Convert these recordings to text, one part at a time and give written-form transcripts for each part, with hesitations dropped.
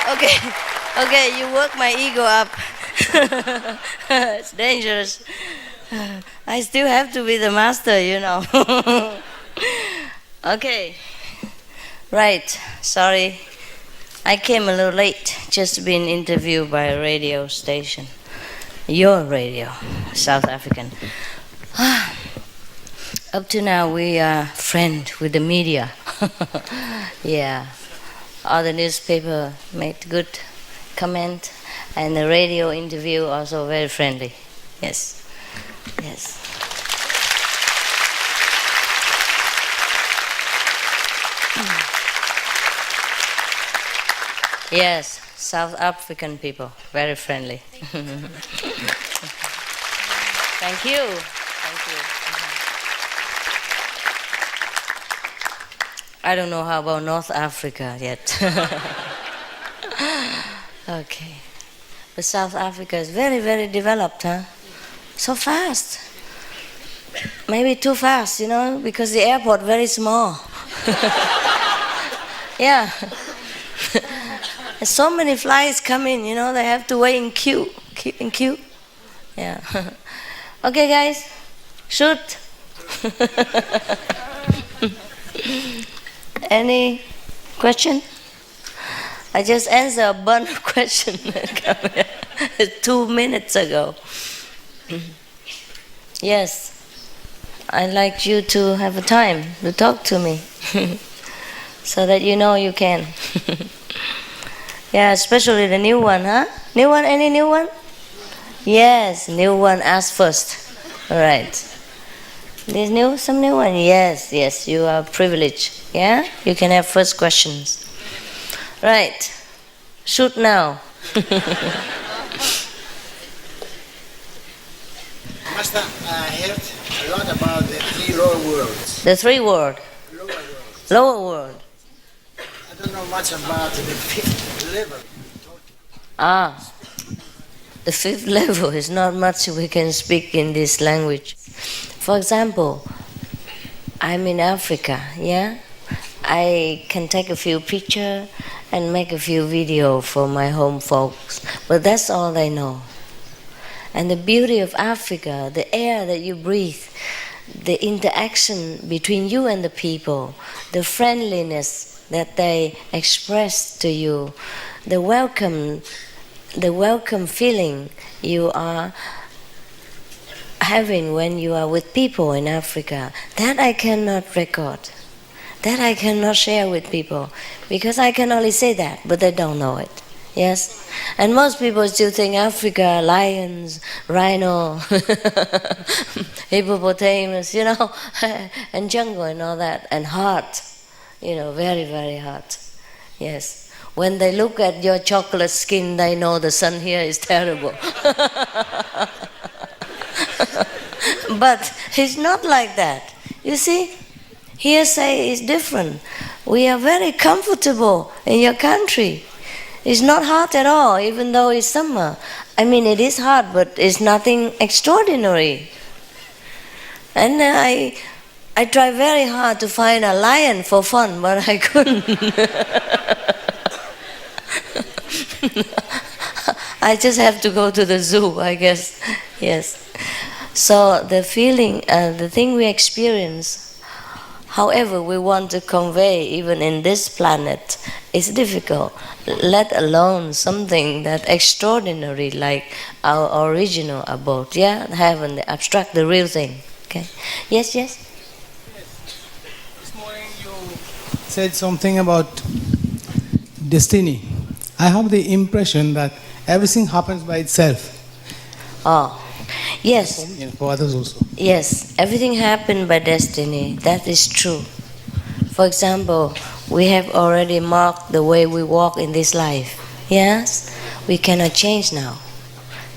Okay, okay, you work my ego up. It's dangerous. I still have to be the master, you know. Okay, right, sorry. I came a little late, just been interviewed by a radio station. Your radio, South African. Up to now, we are friends with the media. Yeah. All the newspaper made good comment, and the radio interview also very friendly. Yes. Yes. Yes, South African people, very friendly. Thank you. Thank you. I don't know how about North Africa yet. Okay. But South Africa is very, very developed, huh? So fast. Maybe too fast, you know, because the airport very small. Yeah. So many flights come in, you know, they have to wait in queue. Keep in queue. Yeah. Okay, guys, shoot. Any question? I just answered a bunch of questions 2 minutes ago. Yes. I'd like you to have a time to talk to me so that you know you can. Yeah, especially the new one, huh? New one, any new one? Yes, new one, ask first. All right. There's some new one? Yes, you are privileged. Yeah? You can have first questions. Right. Shoot now. Master, I heard a lot about the three lower worlds. The three world. Lower worlds. Lower world. I don't know much about the fifth level. The fifth level is not much we can speak in this language. For example, I'm in Africa, yeah? I can take a few pictures and make a few videos for my home folks, but that's all they know. And the beauty of Africa, the air that you breathe, the interaction between you and the people, the friendliness that they express to you, the welcome feeling you are having when you are with people in Africa, that I cannot record. That I cannot share with people, because I can only say that, but they don't know it. Yes? And most people still think Africa, lions, rhino, hippopotamus, and jungle and all that, and hot, very, very hot. Yes. When they look at your chocolate skin, they know the sun here is terrible. But it's not like that. You see? Hearsay is different. We are very comfortable in your country. It's not hot at all, even though it's summer. I mean, it is hot, but it's nothing extraordinary. And I tried very hard to find a lion for fun, but I couldn't. I just have to go to the zoo, I guess. Yes. So the feeling, the thing we experience, however we want to convey, even in this planet, is difficult, let alone something that extraordinary like our original abode, heaven, the abstract, the real thing. Okay. Yes. This morning you said something about destiny. I have the impression that everything happens by itself. Yes. For others also. Yes, everything happened by destiny. That is true. For example, we have already marked the way we walk in this life. Yes? We cannot change now.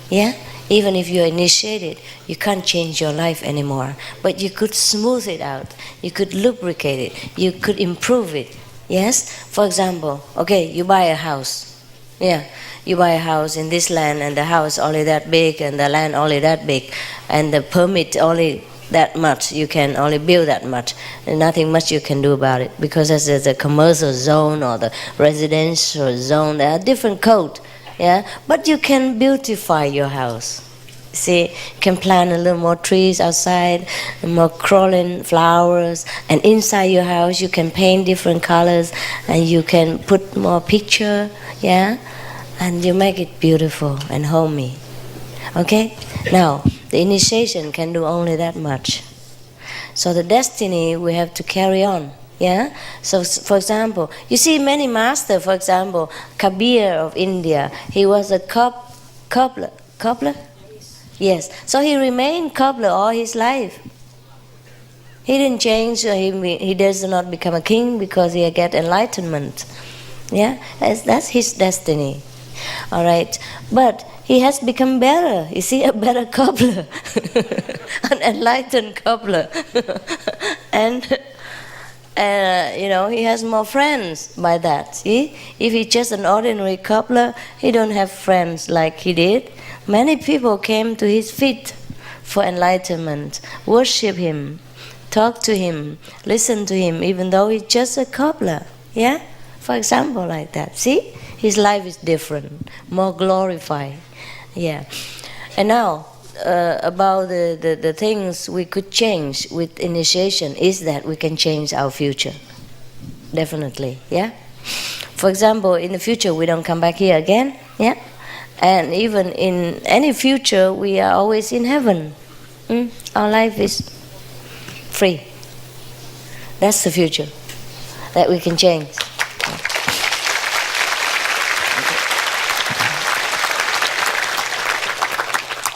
Yeah? Even if you're initiated, you can't change your life anymore. But you could smooth it out. You could lubricate it. You could improve it. Yes? For example, okay, you buy a house. Yeah. You buy a house in this land, and the house only that big, and the land only that big, and the permit only that much. You can only build that much, and nothing much you can do about it, because there's a commercial zone or the residential zone. There are different codes, but you can beautify your house. See, you can plant a little more trees outside, more crawling flowers, and inside your house you can paint different colors, and you can put more picture, and you make it beautiful and homey. Okay? Now, the initiation can do only that much. So the destiny we have to carry on. Yeah? So, for example, you see many masters, for example, Kabir of India, he was a cobbler. Cobbler? Yes. So he remained cobbler all his life. He didn't change, he does not become a king because he get enlightenment. Yeah? That's his destiny. All right, but he has become better. You see, a better cobbler, an enlightened cobbler, and he has more friends by that. See, if he's just an ordinary cobbler, he don't have friends like he did. Many people came to his feet for enlightenment, worship him, talk to him, listen to him, even though he's just a cobbler. Yeah, for example, like that. See. His life is different, more glorified. Yeah. And now, about the things we could change with initiation is that we can change our future. Definitely, yeah? For example, in the future, we don't come back here again, yeah? And even in any future, we are always in heaven. Our life is free. That's the future that we can change.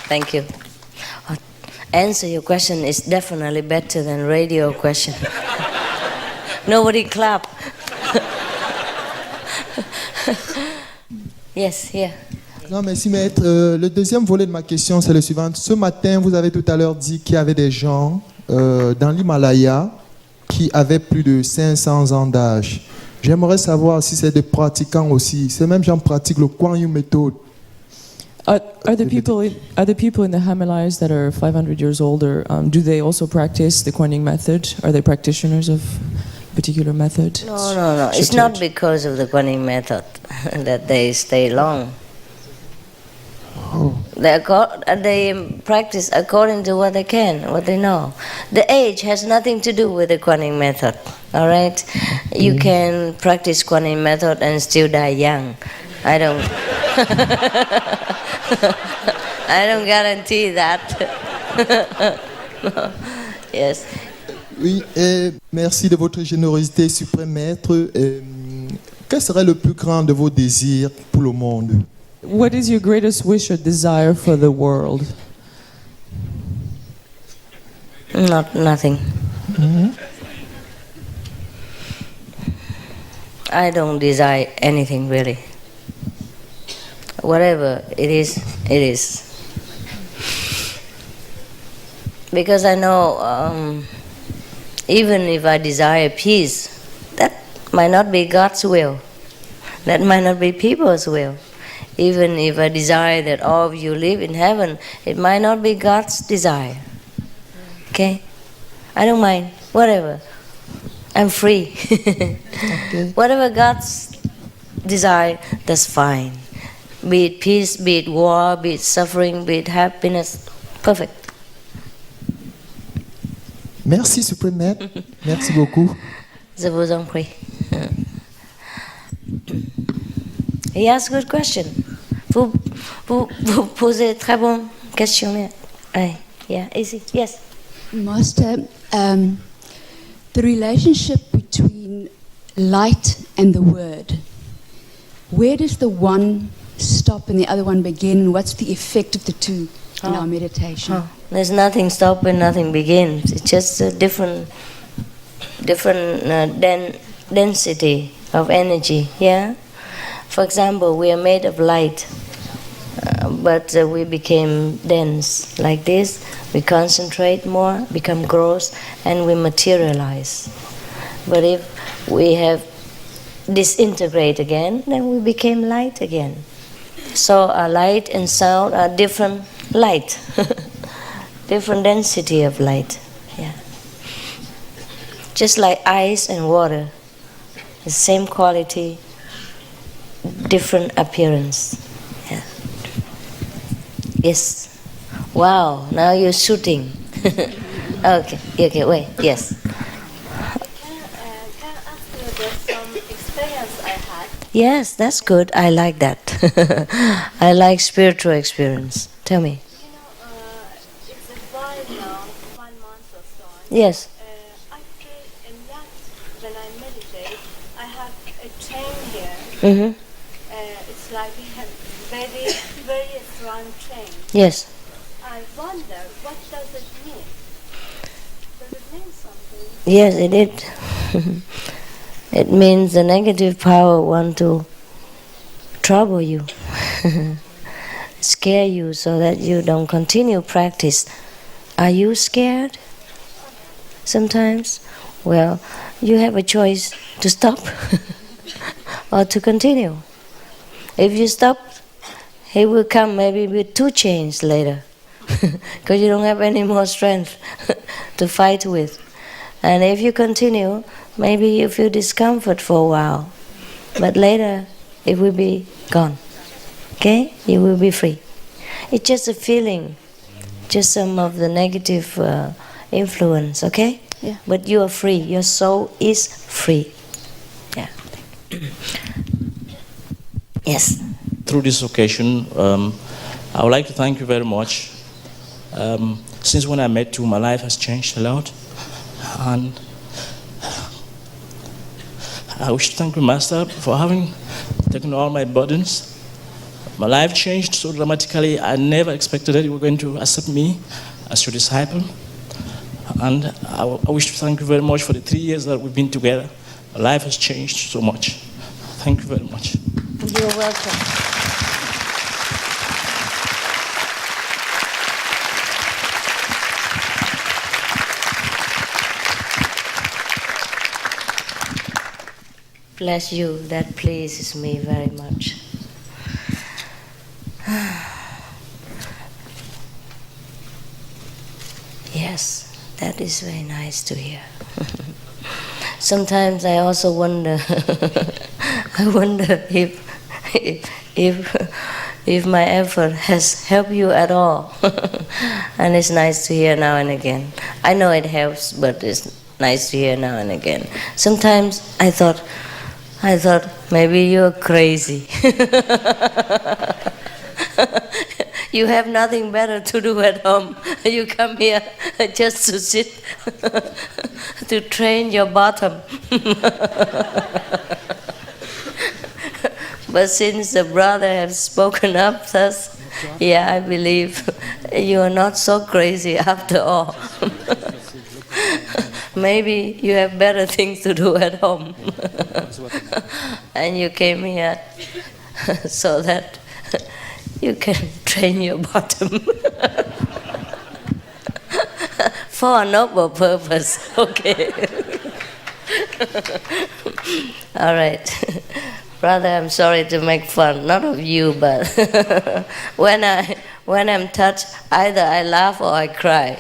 Thank you. Answer your question is definitely better than radio question. Nobody clap. Yes, here. Non, merci maître. Le deuxième volet de ma question, c'est le suivant. Ce matin, vous avez tout à l'heure dit qu'il y avait des gens dans l'Himalaya qui avaient plus de 500 ans d'âge. J'aimerais savoir si c'est des pratiquants aussi. Ces mêmes gens pratiquent le Kuan Yin method. Are the people in the Himalayas that are 500 years older? Do they also practice the Kuan Yin method? Are they practitioners of a particular method? No. It's not because of the Kuan Yin method that they stay long. Oh. They practice according to what they can, what they know. The age has nothing to do with the Kuan Yin method. All right, you can practice Kuan Yin method and still die young. I don't guarantee that. No. Yes. Oui, et merci de votre générosité, suprême maître. Quel serait le plus grand de vos désirs pour le monde? What is your greatest wish or desire for the world? Nothing. Mm-hmm. I don't desire anything really. Whatever it is, it is. Because I know even if I desire peace, that might not be God's will. That might not be people's will. Even if I desire that all of you live in heaven, it might not be God's desire. Okay? I don't mind. Whatever. I'm free. Okay. Whatever God's desire, that's fine. Be it peace, be it war, be it suffering, be it happiness. Perfect. Merci, suprême maître. Merci beaucoup. Je vous en prie. He asked a good question. Vous posez très bonne question. Yeah, easy. Yes. Master, the relationship between light and the word, where does the one stop and the other one begin? What's the effect of the two in our meditation? There's nothing stop and nothing begins. It's just a different density of energy. Yeah. For example, we are made of light, but we became dense like this. We concentrate more, become gross, and we materialize. But if we have disintegrate again, then we became light again. So our light and sound are different light, different density of light. Yeah. Just like ice and water, the same quality, different appearance. Yeah. Yes. Wow, now you're shooting. Okay, wait, yes. Can I ask you about some experience I had? Yes, that's good. I like that. I like spiritual experience. Tell me. You know, it's a while now, 1 month or so. Yes. After a lot, when I meditate, I have a chain here. Mm-hmm. It's like a very, very strong chain. Yes. I wonder, what does it mean? Does it mean something? Yes, it did. It means the negative power want to trouble you, scare you so that you don't continue practice. Are you scared? Sometimes? Well, you have a choice to stop or to continue. If you stop, he will come maybe with 2 chains later because you don't have any more strength to fight with. And if you continue, maybe you feel discomfort for a while, but later it will be gone. Okay? You will be free. It's just a feeling, just some of the negative influence, okay? Yeah. But you are free. Your soul is free. Yeah. Yes. Through this occasion, I would like to thank you very much. Since when I met you, my life has changed a lot. And I wish to thank you, Master, for having taken all my burdens. My life changed so dramatically. I never expected that you were going to accept me as your disciple. And I wish to thank you very much for the 3 years that we've been together. My life has changed so much. Thank you very much. You're welcome. Bless you, that pleases me very much. Yes, that is very nice to hear. Sometimes I also wonder, I wonder if my effort has helped you at all. And it's nice to hear now and again. I know it helps, but it's nice to hear now and again. Sometimes I thought maybe you're crazy. You have nothing better to do at home. You come here just to sit, to train your bottom. But since the brother has spoken up thus, yeah, I believe you are not so crazy after all. Maybe you have better things to do at home. And you came here so that you can train your bottom for a noble purpose. Okay. All right. Brother, I'm sorry to make fun, not of you, but when I'm touched, either I laugh or I cry.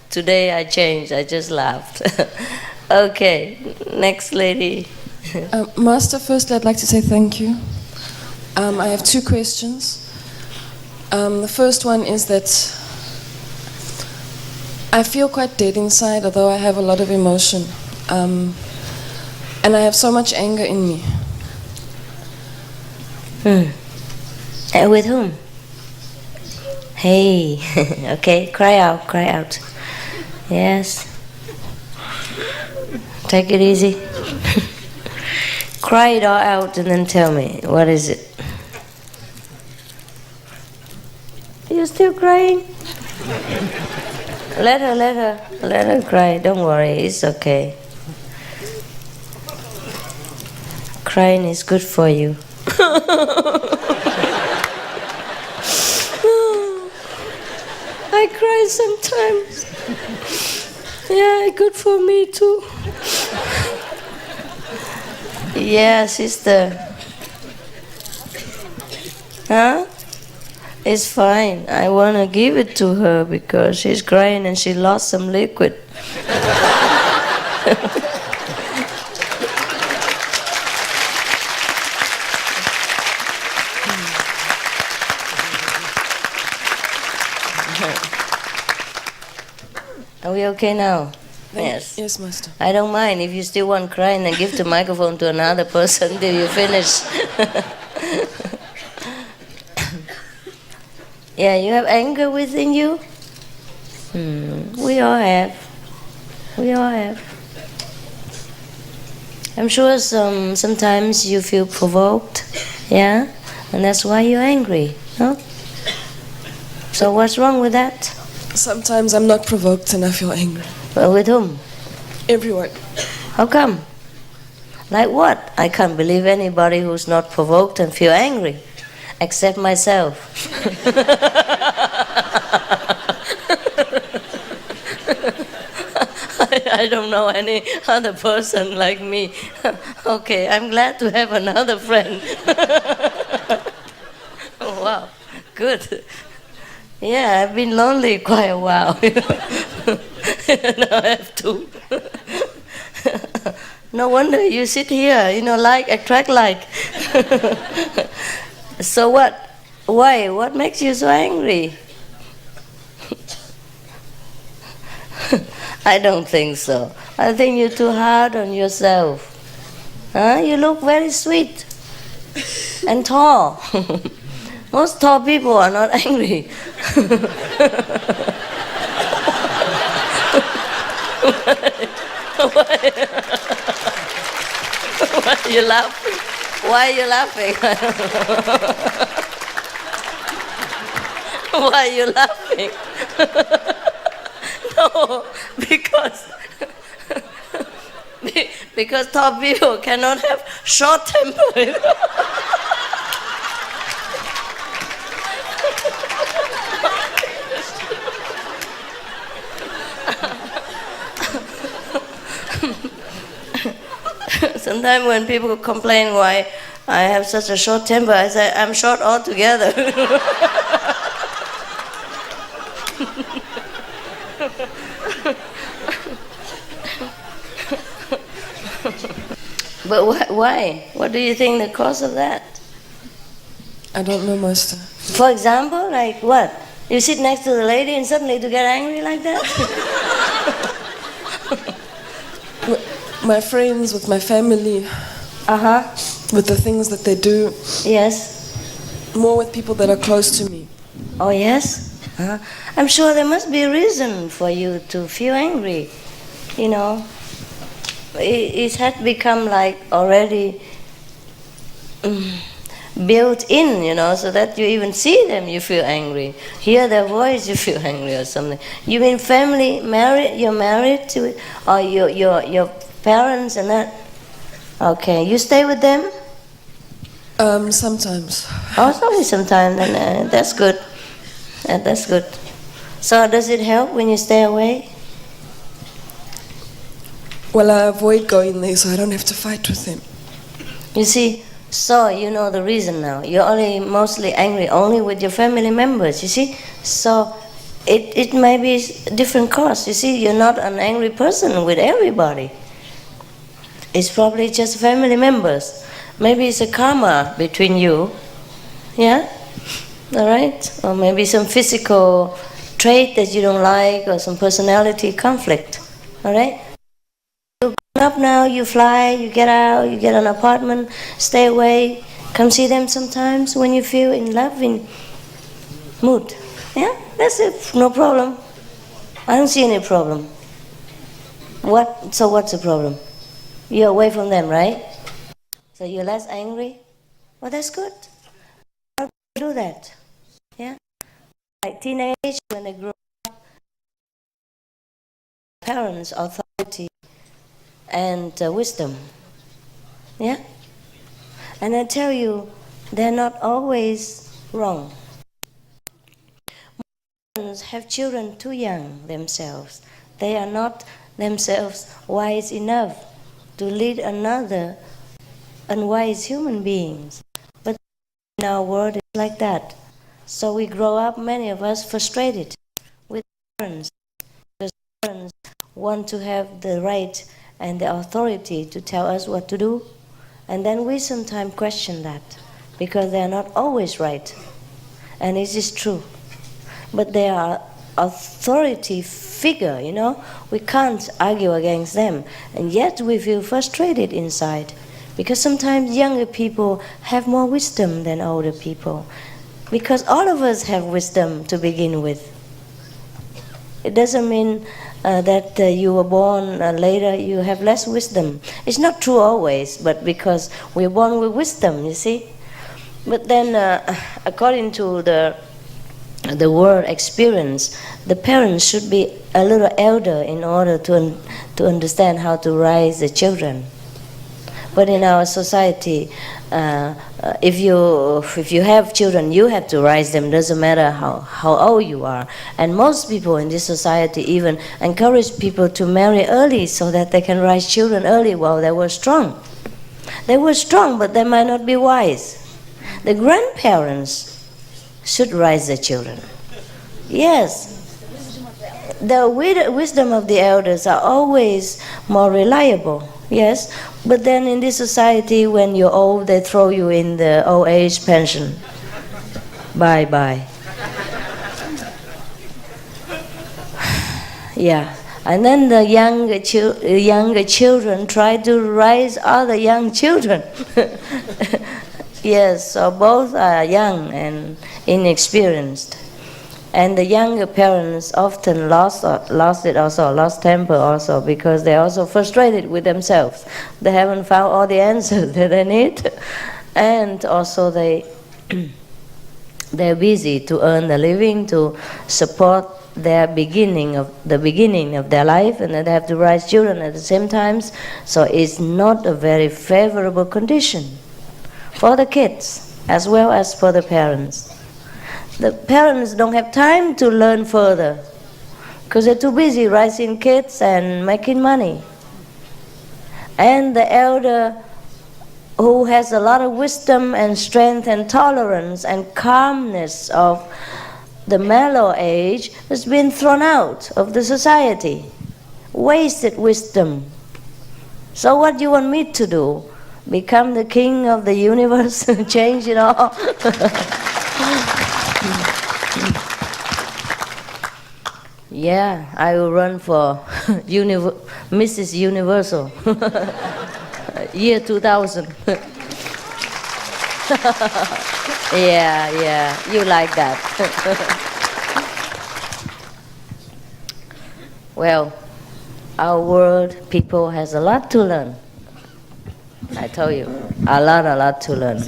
Today I changed, I just laughed. Okay, next lady. Master, first I'd like to say thank you. I have 2 questions. The first one is that I feel quite dead inside, although I have a lot of emotion. And I have so much anger in me. With whom? Hey, okay, cry out, cry out. Yes. Take it easy. Cry it all out and then tell me, what is it? You're still crying? Let her cry, don't worry, it's okay. Crying is good for you. I cry sometimes. Yeah, good for me too. Yeah, sister. Huh? It's fine. I want to give it to her because she's crying and she lost some liquid. Are we okay now? Yes. Yes, Master. I don't mind. If you still want crying, then give the microphone to another person till you finish. Yeah, you have anger within you? We all have. We all have. I'm sure sometimes you feel provoked, yeah? And that's why you're angry, no? So what's wrong with that? Sometimes I'm not provoked and I feel angry. Well, with whom? Everyone. How come? Like what? I can't believe anybody who's not provoked and feel angry, except myself. I don't know any other person like me. Okay, I'm glad to have another friend. Oh, wow, good. Yeah, I've been lonely quite a while. Now I have to. No wonder you sit here, like, attract like. So what? Why? What makes you so angry? I don't think so. I think you're too hard on yourself. Huh? You look very sweet and tall. Most tall people are not angry. Why are you laughing? Why are you laughing? Why are you laughing? No, because tall people cannot have short temper. Sometimes when people complain why I have such a short temper, I say I'm short altogether. But why? What do you think the cause of that? I don't know, Master. For example, like what? You sit next to the lady and suddenly to get angry like that? My friends, with my family, with the things that they do. Yes. More with people that are close to me. Oh, yes? I'm sure there must be a reason for you to feel angry. You know, it had become like already built in, you know, so that you even see them, you feel angry. Hear their voice, you feel angry or something. You mean family, married? You're married to it? Or your parents and that? Okay, you stay with them? Sometimes. Oh, it's only sometimes, and that's good. That's good. So does it help when you stay away? Well, I avoid going there so I don't have to fight with them. You see, so you know the reason now. You're only mostly angry only with your family members, you see? So it may be a different cause. You see, you're not an angry person with everybody. It's probably just family members. Maybe it's a karma between you. Yeah? All right? Or maybe some physical trait that you don't like or some personality conflict. All right? You grown up now, you fly, you get out, you get an apartment, stay away, come see them sometimes when you feel in loving mood. Yeah? That's it. No problem. I don't see any problem. What? So what's the problem? You're away from them, right? So you're less angry? Well, that's good. How do you do that? Yeah? Like teenage, when they grow up, parents, authority, and wisdom. Yeah? And I tell you, they're not always wrong. Parents have children too young themselves. They are not themselves wise enough to lead another unwise human beings. But in our world it's like that. So we grow up, many of us, frustrated with parents. Because parents want to have the right and the authority to tell us what to do. And then we sometimes question that, because they are not always right. And it is true. But they are authority figure, you know. We can't argue against them. And yet we feel frustrated inside. Because sometimes younger people have more wisdom than older people. Because all of us have wisdom to begin with. It doesn't mean that you were born later, you have less wisdom. It's not true always, but because we're born with wisdom, you see. But then, according to the world experience, the parents should be a little elder in order to understand how to raise the children. But in our society, if you have children, you have to raise them. Doesn't matter how old you are. And most people in this society even encourage people to marry early so that they can raise children early while they were strong. They were strong, but they might not be wise. The grandparents should raise their children. Yes. The wisdom of the elders are always more reliable. Yes, but then in this society, when you're old, they throw you in the old age pension. Bye-bye. Yeah, and then the younger children try to raise other young children. Yes, so both are young and inexperienced. And the younger parents often lost temper also, because they're also frustrated with themselves. They haven't found all the answers that they need, and also they're busy to earn the living, to support the beginning of their life, and then they have to raise children at the same time. So it's not a very favorable condition for the kids as well as for the parents. The parents don't have time to learn further because they're too busy raising kids and making money. And the elder, who has a lot of wisdom and strength and tolerance and calmness of the mellow age, has been thrown out of the society. Wasted wisdom. So what do you want me to do? Become the king of the universe? Change it all? Yeah, I will run for Mrs. Universal. Year 2000. Yeah, you like that. Well, our world, people has a lot to learn. I tell you, a lot to learn.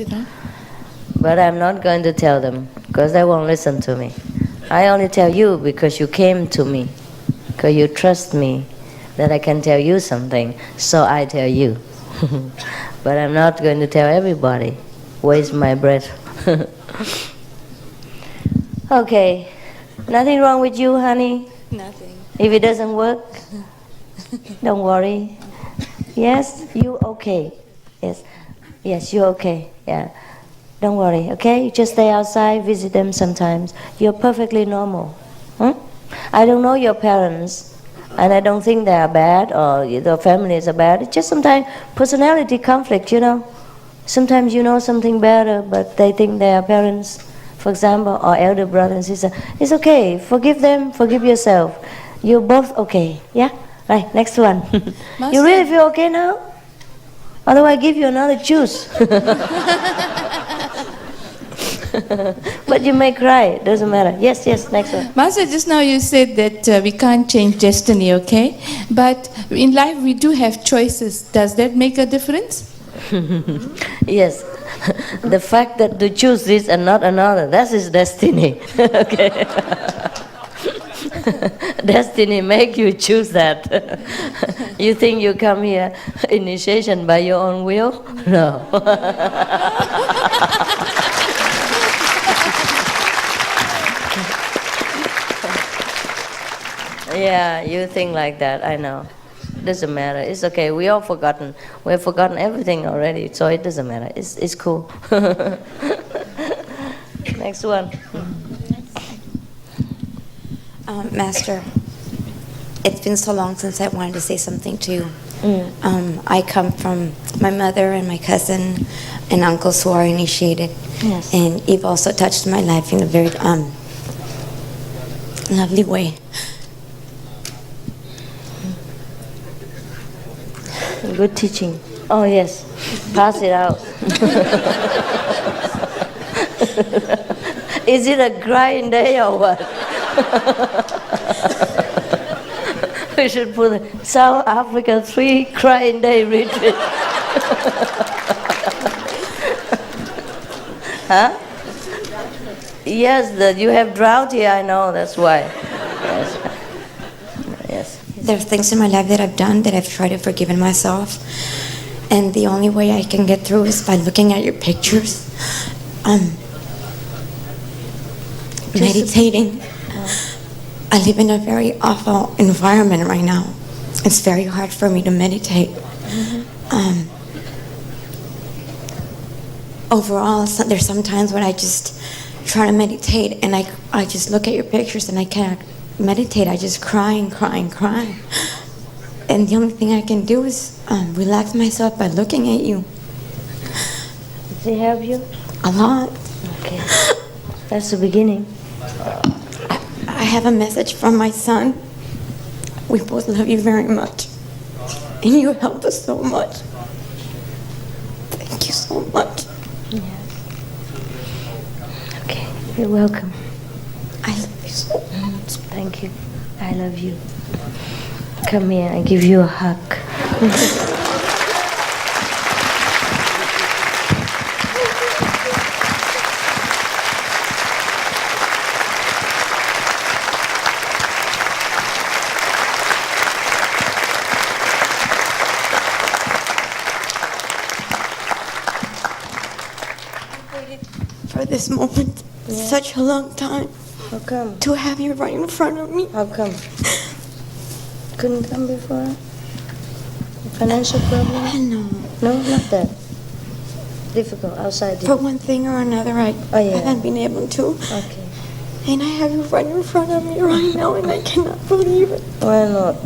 But I'm not going to tell them, because they won't listen to me. I only tell you because you came to me, because you trust me that I can tell you something, so I tell you. But I'm not going to tell everybody. Waste my breath. Okay. Nothing wrong with you, honey? Nothing. If it doesn't work, don't worry. Yes, you okay. Yes, you're okay. Yeah. Don't worry, okay? You just stay outside, visit them sometimes. You're perfectly normal. I don't know your parents, and I don't think they are bad or the families are bad. It's just sometimes personality conflict, you know. Sometimes you know something better, but they think they are parents, for example, or elder brother and sister. It's okay. Forgive them, forgive yourself. You're both okay, yeah? Right, next one. You really feel okay now? Otherwise, I give you another juice. But you may cry, doesn't matter. Yes, next one. Master, just now you said that we can't change destiny, okay? But in life we do have choices. Does that make a difference? Yes. The fact that to choose this and not another, that's his destiny. Okay. Destiny make you choose that. You think you come here initiation by your own will? No. Yeah, you think like that, I know. Doesn't matter, it's okay, we all forgotten. We've forgotten everything already, so it doesn't matter, it's cool. Next one. Master, it's been so long since I wanted to say something to you. I come from my mother and my cousin and uncles who are initiated. Yes. And you've also touched my life in a very lovely way. Good teaching. Oh yes, pass it out. Is it a crying day or what? We should put South Africa 3 crying day retreat. Huh? Yes, you have drought here, I know, that's why. Yes. There are things in my life that I've done that I've tried to forgive myself. And the only way I can get through is by looking at your pictures. Meditating. I live in a very awful environment right now. It's very hard for me to meditate. Overall, there's some times when I just try to meditate and I just look at your pictures and I can't meditate. I just cry. And the only thing I can do is relax myself by looking at you. Does he help you? A lot. Okay. That's the beginning. I have a message from my son. We both love you very much. And you help us so much. Thank you so much. Yeah. Okay, you're welcome. I love you Thank you. I love you. Come here, I give you a hug. For this moment, such a long time. How come? To have you right in front of me. How come? Couldn't come before? Financial problem? No. No, not that. Difficult outside. For one thing or another, I haven't been able to. Okay. And I have you right in front of me right now, and I cannot believe it. Why not?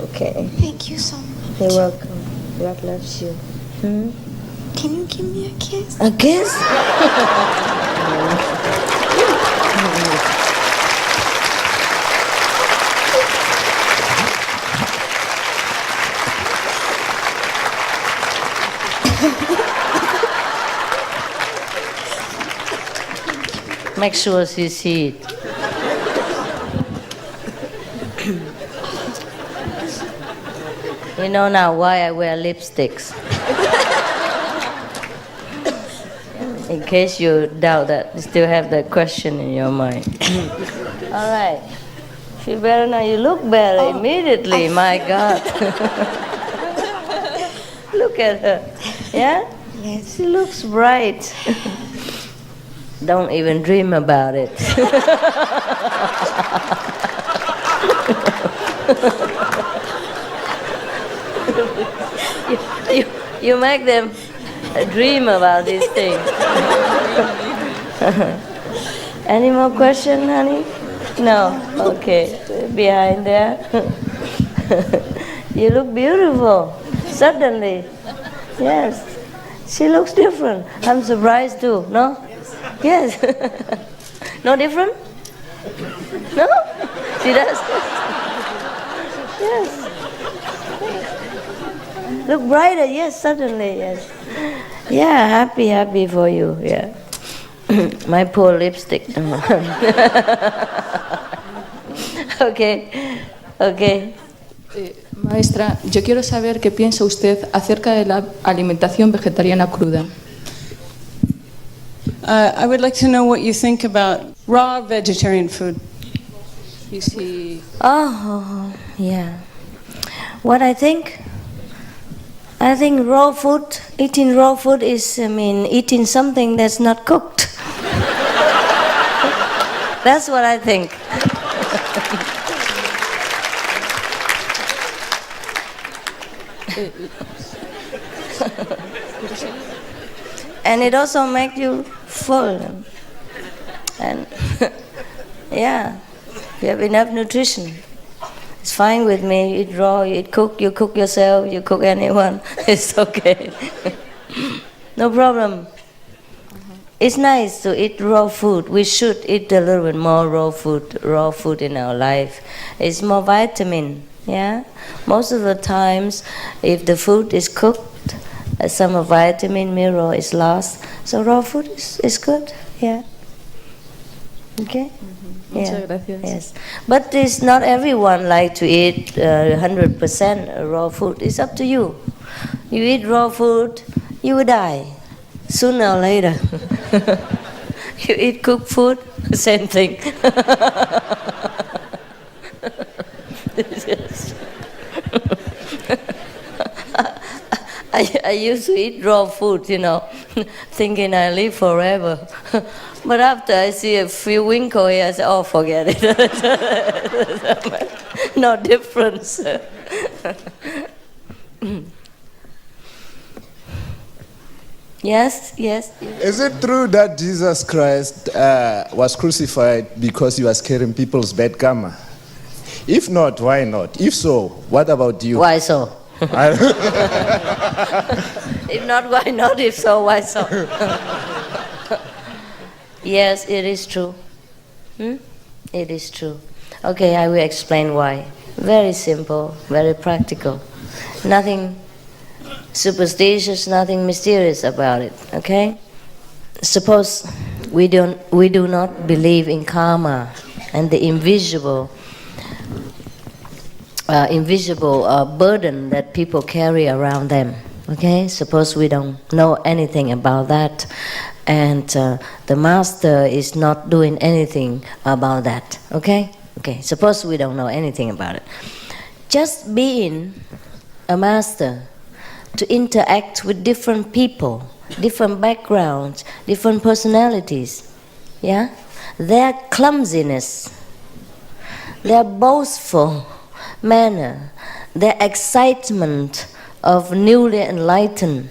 Okay. Thank you so much. You're welcome. God loves you. Hmm? Can you give me a kiss? A kiss? Make sure she sees it. You know now why I wear lipsticks. In case you doubt that, you still have that question in your mind. All right. Feel better now? You look better immediately, my God. Look at her. Yeah? Yes. She looks bright. Don't even dream about it. you make them dream about these things. Any more questions, honey? No? Okay. Behind there. You look beautiful. Suddenly. Yes. She looks different. I'm surprised too. No? Yes. No different? No? She does? Yes. Look brighter, yes, suddenly, yes. Yeah, happy for you, yeah. My poor lipstick. Okay. Maestra, yo quiero saber qué piensa usted acerca de la alimentación vegetariana cruda. I would like to know what you think about raw vegetarian food. You see. Oh, yeah. What I think raw food, eating raw food is, eating something that's not cooked. That's what I think. And it also makes you full. And yeah, you have enough nutrition. It's fine with me. You eat raw, you eat cook, you cook yourself, you cook anyone. It's okay. No problem. It's nice to eat raw food. We should eat a little bit more raw food in our life. It's more vitamin, yeah? Most of the times, if the food is cooked, some of vitamin, mineral is lost. So raw food is good, yeah. Okay? Muchas gracias. Yes. But it's not everyone like to eat 100% raw food. It's up to you. You eat raw food, you will die. Sooner or later. You eat cooked food, same thing. I used to eat raw food, thinking I live forever. But after I see a few wrinkles here, I say, oh, forget it. No difference. Yes. Is it true that Jesus Christ was crucified because he was carrying people's bad karma? If not, why not? If so, what about you? Why so? If not, why not? If so, why so? Yes, it is true. It is true. Okay, I will explain why. Very simple, very practical. Nothing superstitious, nothing mysterious about it, okay? Suppose we do not believe in karma and the invisible burden that people carry around them. Okay, suppose we don't know anything about that, and the master is not doing anything about that. Okay, suppose we don't know anything about it. Just being a master, to interact with different people, different backgrounds, different personalities, yeah, their clumsiness, their boastful manner, their excitement of newly enlightened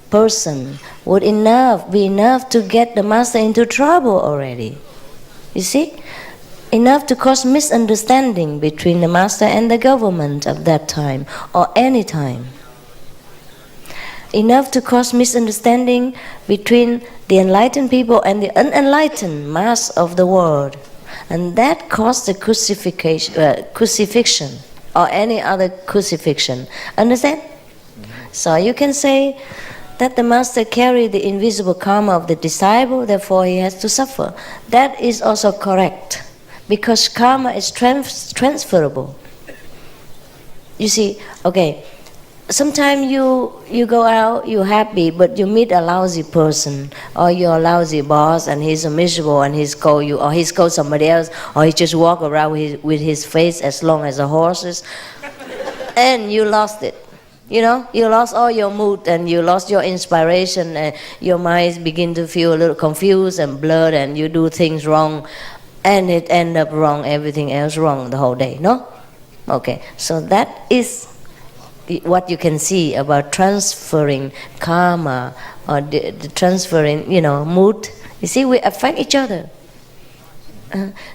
person would be enough to get the master into trouble already. You see? Enough to cause misunderstanding between the master and the government of that time or any time. Enough to cause misunderstanding between the enlightened people and the unenlightened mass of the world. And that caused the crucifixion or any other crucifixion. Understand? So you can say that the master carried the invisible karma of the disciple, therefore he has to suffer. That is also correct, because karma is transferable. You see, okay, sometimes you go out, you're happy, but you meet a lousy person, or you're a lousy boss, and he's miserable, and he scold you, or he scold somebody else, or he just walk around with his face as long as a horse's, and you lost it. You know, you lost all your mood, and you lost your inspiration, and your mind begin to feel a little confused and blurred, and you do things wrong, and it end up wrong, everything else wrong the whole day, no? Okay, so that is what you can see about transferring karma, or the transferring, mood. You see, we affect each other.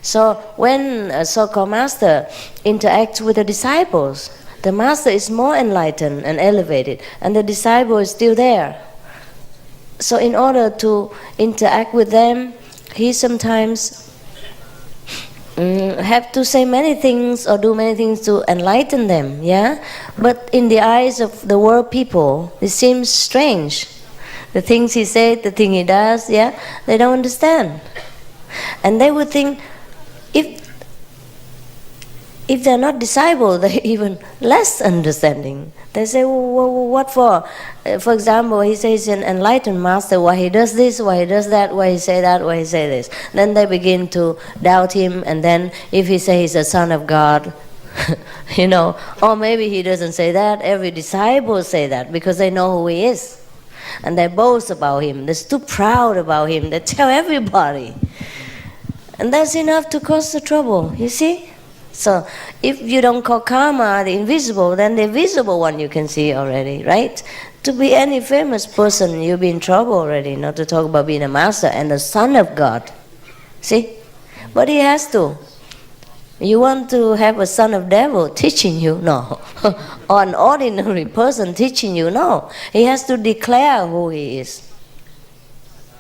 So when a so-called master interacts with the disciples, the master is more enlightened and elevated, and the disciple is still there. So in order to interact with them, he sometimes have to say many things or do many things to enlighten them, yeah? But in the eyes of the world people, it seems strange. The things he said, the thing he does, yeah? They don't understand. And they would think, if they're not disciples, they're even less understanding. They say, well, what for? For example, he says an enlightened master, why he does this, why he does that, why he say that, why he say this. Then they begin to doubt him, and then if he says he's a son of God, or maybe he doesn't say that, every disciple say that because they know who he is. And they boast about him, they're too proud about him, they tell everybody. And that's enough to cause the trouble, you see? So if you don't call karma the invisible, then the visible one you can see already, right? To be any famous person, you'll be in trouble already, not to talk about being a master and the son of God. See? But he has to. You want to have a son of devil teaching you? No. Or an ordinary person teaching you? No. He has to declare who he is.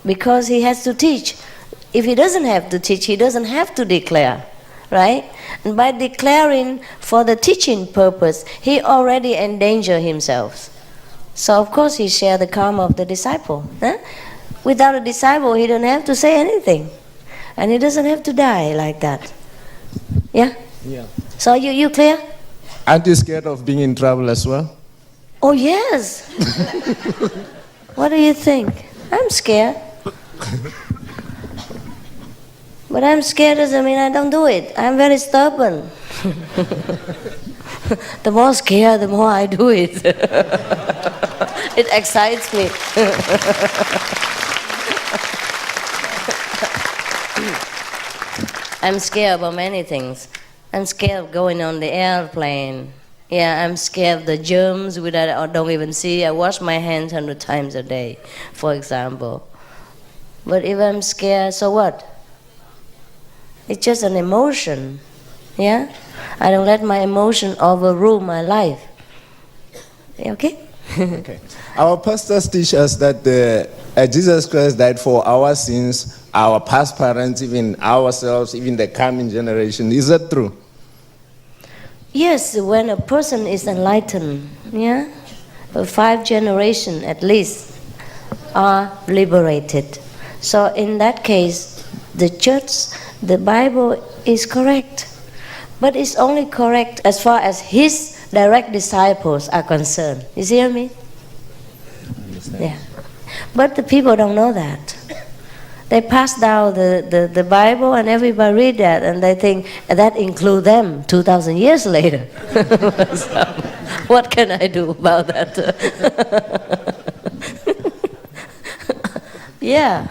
Because he has to teach. If he doesn't have to teach, he doesn't have to declare. Right? And by declaring for the teaching purpose, he already endangered himself. So of course he shared the karma of the disciple. Huh? Without a disciple, he don't have to say anything. And he doesn't have to die like that. Yeah? Yeah. So you clear? Aren't you scared of being in trouble as well? Oh yes. What do you think? I'm scared. But I'm scared doesn't mean I don't do it. I'm very stubborn. The more scared, the more I do it. It excites me. I'm scared about many things. I'm scared of going on the airplane. Yeah, I'm scared of the germs which I don't even see. I wash my hands 100 times a day, for example. But if I'm scared, so what? It's just an emotion, yeah? I don't let my emotion overrule my life. Okay? Okay. Our pastors teach us that Jesus Christ died for our sins, our past parents, even ourselves, even the coming generation. Is that true? Yes, when a person is enlightened, yeah? 5 generations at least are liberated. So in that case, the church, the Bible is correct. But it's only correct as far as his direct disciples are concerned. You see what I mean? Yeah. But the people don't know that. They pass down the Bible and everybody read that and they think that includes them 2,000 years later. So, what can I do about that? Yeah.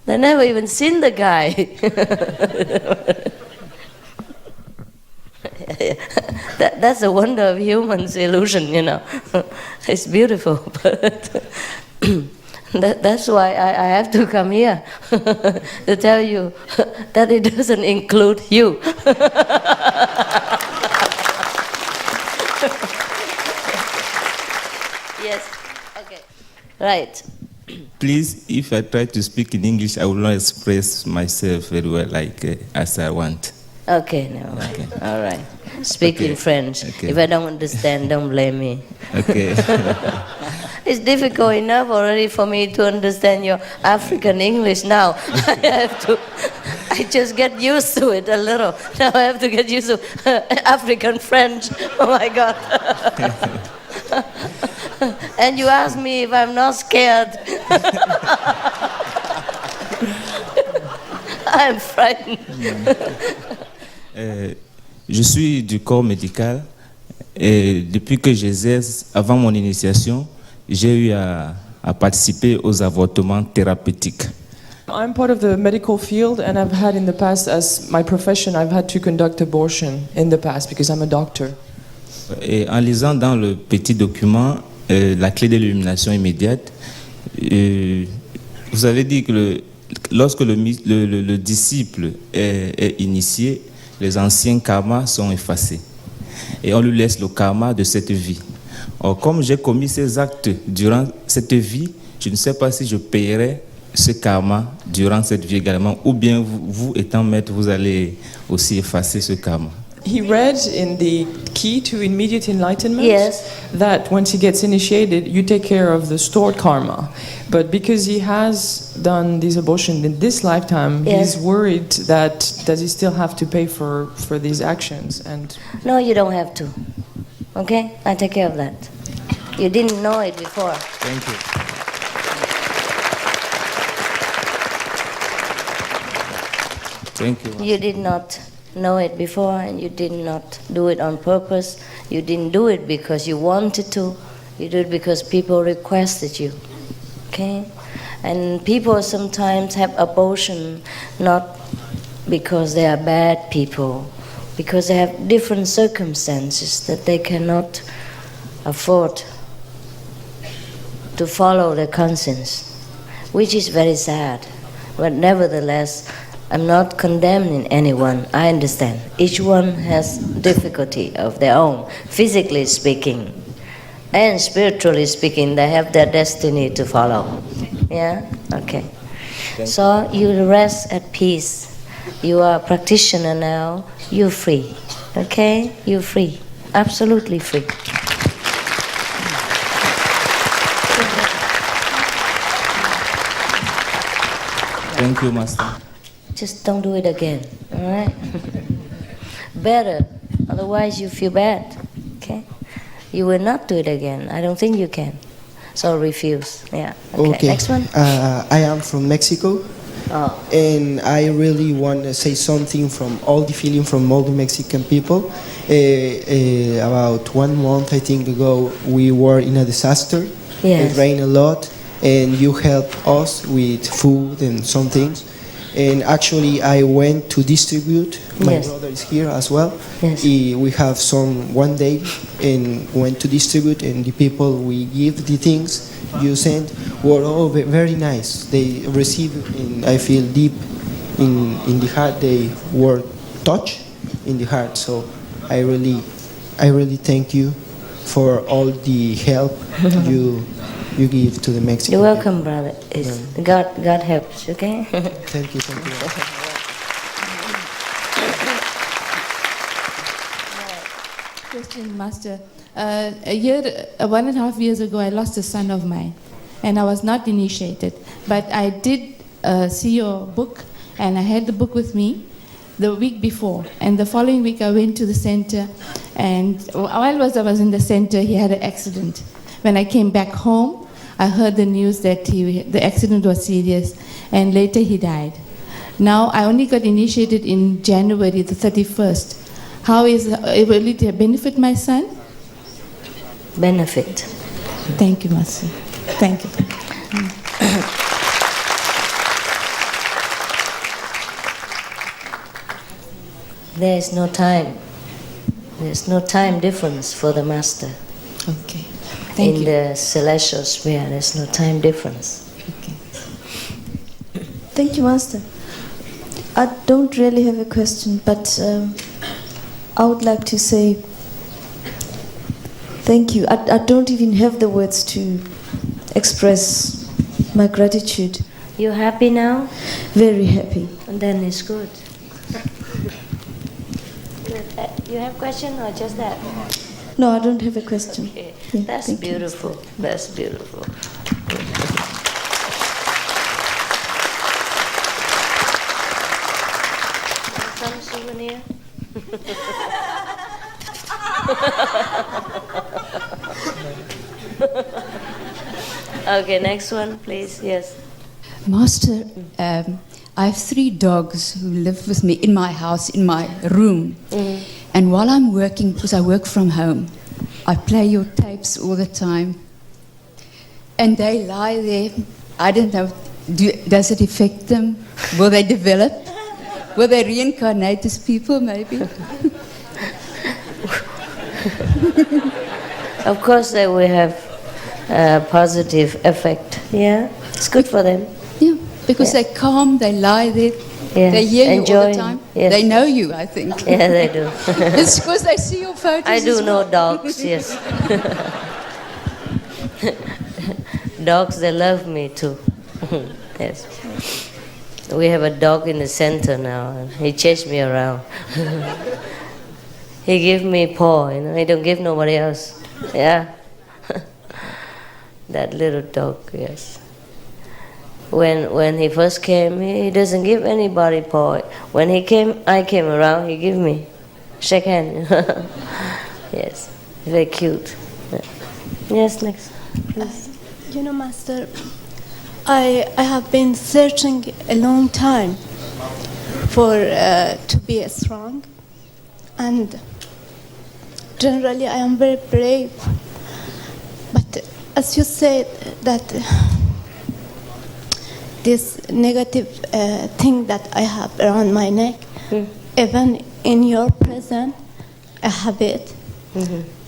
They never even seen the guy. That's the wonder of humans' illusion, you know. It's beautiful, but that's why I have to come here to tell you that it doesn't include you. Yes, okay, right. Please, if I try to speak in English, I will not express myself very well as I want. Okay, no, okay. All right. Speak in French. Okay. If I don't understand, don't blame me. Okay. It's difficult enough already for me to understand your African English now. I just get used to it a little. Now I have to get used to African French. Oh my God. And you ask me if I'm not scared. I'm frightened. Je suis du corps médical et depuis que j'exerce, avant mon initiation, j'ai eu à participer aux avortements thérapeutiques. I'm part of the medical field and I've had in the past, as my profession, I've had to conduct abortion in the past because I'm a doctor. Et en lisant dans le petit document la clé de l'illumination immédiate, vous avez dit que lorsque le disciple est initié, les anciens karmas sont effacés et on lui laisse le karma de cette vie. Or, comme j'ai commis ces actes durant cette vie, je ne sais pas si je paierai ce karma durant cette vie également, ou bien vous étant maître, vous allez aussi effacer ce karma. He read in the key to immediate enlightenment Yes. that once he gets initiated, you take care of the stored karma. But because he has done this abortion in this lifetime, Yes. he's worried that does he still have to pay for these actions? And No, you don't have to. Okay? I take care of that. You didn't know it before. Thank you. Thank you. You did not know it before and you did not do it on purpose. You didn't do it because you wanted to. You do it because people requested you. Okay? And people sometimes have abortion not because they are bad people, because they have different circumstances that they cannot afford to follow their conscience, which is very sad. But nevertheless, I'm not condemning anyone. I understand. Each one has difficulty of their own, physically speaking. And spiritually speaking, they have their destiny to follow. Yeah? Okay. So you rest at peace. You are a practitioner now. You're free. Okay? You're free. Absolutely free. Thank you, Master. Just don't do it again. All right? Better. Otherwise you feel bad. Okay? You will not do it again. I don't think you can. So refuse. Yeah. Okay. Next one. I am from Mexico. Oh. And I really want to say something from all the feeling from all the Mexican people. About 1 month, I think ago, we were in a disaster. Yes. It rained a lot, and you helped us with food and some things. And actually, I went to distribute. My Yes. brother is here as well. Yes. We have some one day and went to distribute, and the people we give the things you sent were all very nice. They received, and I feel deep in the heart. They were touched in the heart. So I really thank you for all the help you give to the Mexican. You're welcome, brother. It's God helps, okay? Thank you, thank you. Question, Master. 1.5 years ago, I lost a son of mine. and I was not initiated. But I did see your book, and I had the book with me the week before. And the following week I went to the center, and while I was in the center, he had an accident. When I came back home, I heard the news that the accident was serious, and later he died. Now I only got initiated in January the 31st. How will it benefit my son? Benefit. Thank you, Master. Thank you. There is no time. There's no time difference for the Master. Okay. Thank In you. the celestial sphere, there's no time difference. Thank you, Master. I don't really have a question, but I would like to say thank you. I don't even have the words to express my gratitude. You happy now? Very happy. And then it's good. You have question or just that? No, I don't have a question. Okay. Yeah, That's thank you. beautiful. That's beautiful. Some souvenir? Okay, next one, please. Yes. Master, I have 3 dogs who live with me in my house, in my room. And while I'm working, because I work from home, I play your tapes all the time. And they lie there. I don't know, does it affect them? Will they develop? Will they reincarnate as people, maybe? Of course, they will have a positive effect. Yeah, it's good for them. Yeah, because they're calm, they lie there. Yeah. They hear you all the Enjoying, time. yes. They know you, I think. Yeah, they do. It's because they see your photos. I do as know well. dogs, yes. Dogs, they love me too. Yes. We have a dog in the center now, and he chased me around. He give me paw, he don't give nobody else. Yeah. That little dog, yes. When he first came, he doesn't give anybody paw. When I came around, he give me shake hand. Yes, very cute. Yes, next. Please. You know, Master, I have been searching a long time for to be strong, and generally I am very brave. But as you said that this negative thing that I have around my neck, even in your presence, I have it.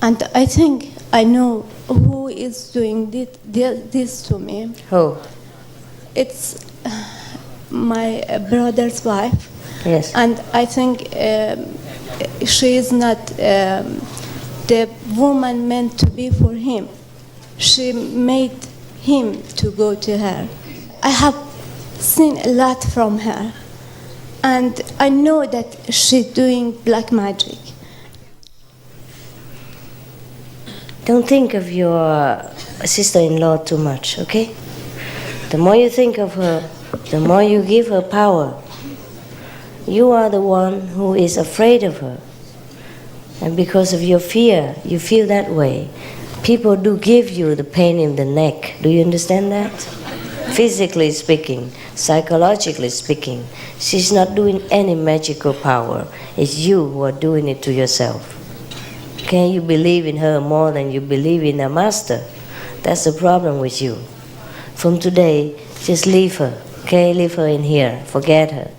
And I think I know who is doing this to me. Who? It's my brother's wife. Yes. And I think she is not the woman meant to be for him. She made him to go to her. I have seen a lot from her, and I know that she's doing black magic. Don't think of your sister-in-law too much, okay? The more you think of her, the more you give her power. You are the one who is afraid of her. And because of your fear, you feel that way. People do give you the pain in the neck. Do you understand that? Physically speaking, psychologically speaking, she's not doing any magical power. It's you who are doing it to yourself. Okay, you believe in her more than you believe in the Master. That's the problem with you. From today, just leave her. Okay, leave her in here. Forget her.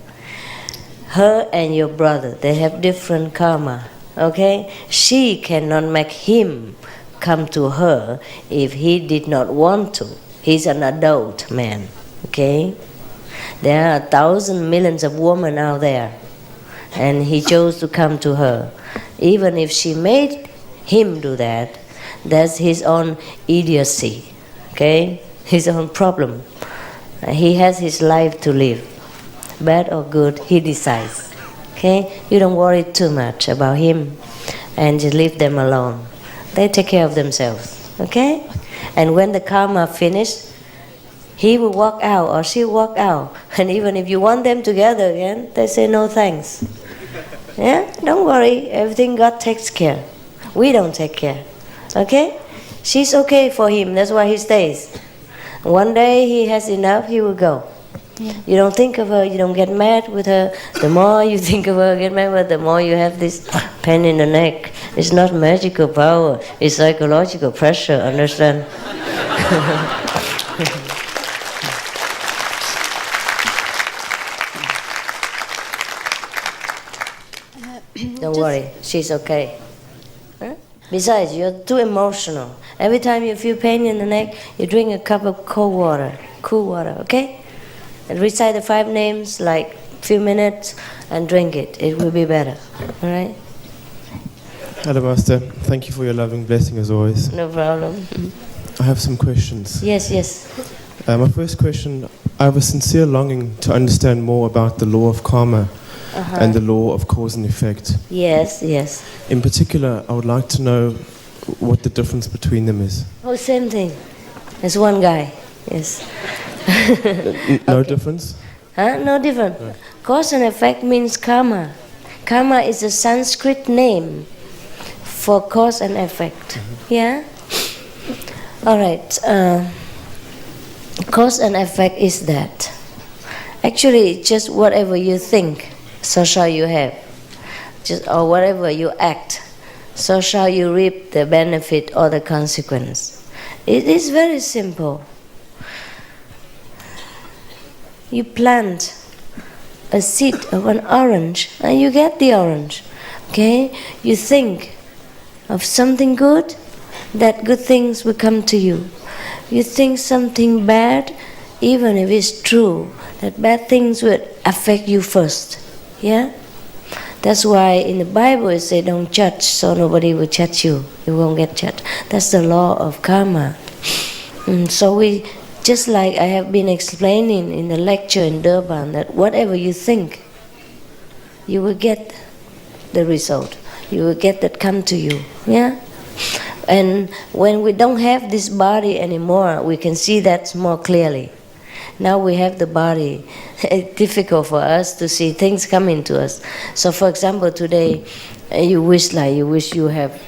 Her and your brother, they have different karma. Okay, she cannot make him come to her if he did not want to. He's an adult man. Okay, there are 1,000 millions of women out there, and he chose to come to her. Even if she made him do that, that's his own idiocy, okay? His own problem. He has his life to live. Bad or good, he decides, okay? You don't worry too much about him, and just leave them alone. They take care of themselves, okay? And when the karma finishes, he will walk out or she will walk out. And even if you want them together again, they say no thanks. Yeah, don't worry, everything God takes care. We don't take care. Okay? She's okay for him, that's why he stays. One day he has enough, he will go. Yeah. You don't think of her, you don't get mad with her. The more you think of her, get mad with her, the more you have this pain in the neck. It's not magical power, it's psychological pressure, understand? Don't worry, she's okay. Huh? Besides, you're too emotional. Every time you feel pain in the neck, you drink a cup of cool water, okay? And recite the 5 names, like few minutes, and drink it. It will be better, all right? Hello, Master. Thank you for your loving blessing as always. No problem. I have some questions. Yes. My first question, I have a sincere longing to understand more about the law of karma and the law of cause and effect. Yes. In particular, I would like to know what the difference between them is. Oh, same thing. It's one guy, yes. No difference? No different. Right. Cause and effect means karma. Karma is a Sanskrit name for cause and effect. Yeah? All right. Cause and effect is that. Actually, just whatever you think, so shall you have. Or whatever you act, so shall you reap the benefit or the consequence. It is very simple. You plant a seed of an orange and you get the orange. Okay? You think of something good, that good things will come to you. You think something bad, even if it's true, that bad things will affect you first. Yeah? That's why in the Bible it says don't judge, so nobody will judge you. You won't get judged. That's the law of karma. So we, just like I have been explaining in the lecture in Durban, that whatever you think, you will get the result. You will get that come to you. Yeah? And when we don't have this body anymore, we can see that more clearly. Now we have the body. It's difficult for us to see things coming to us. So for example, today, you wish you have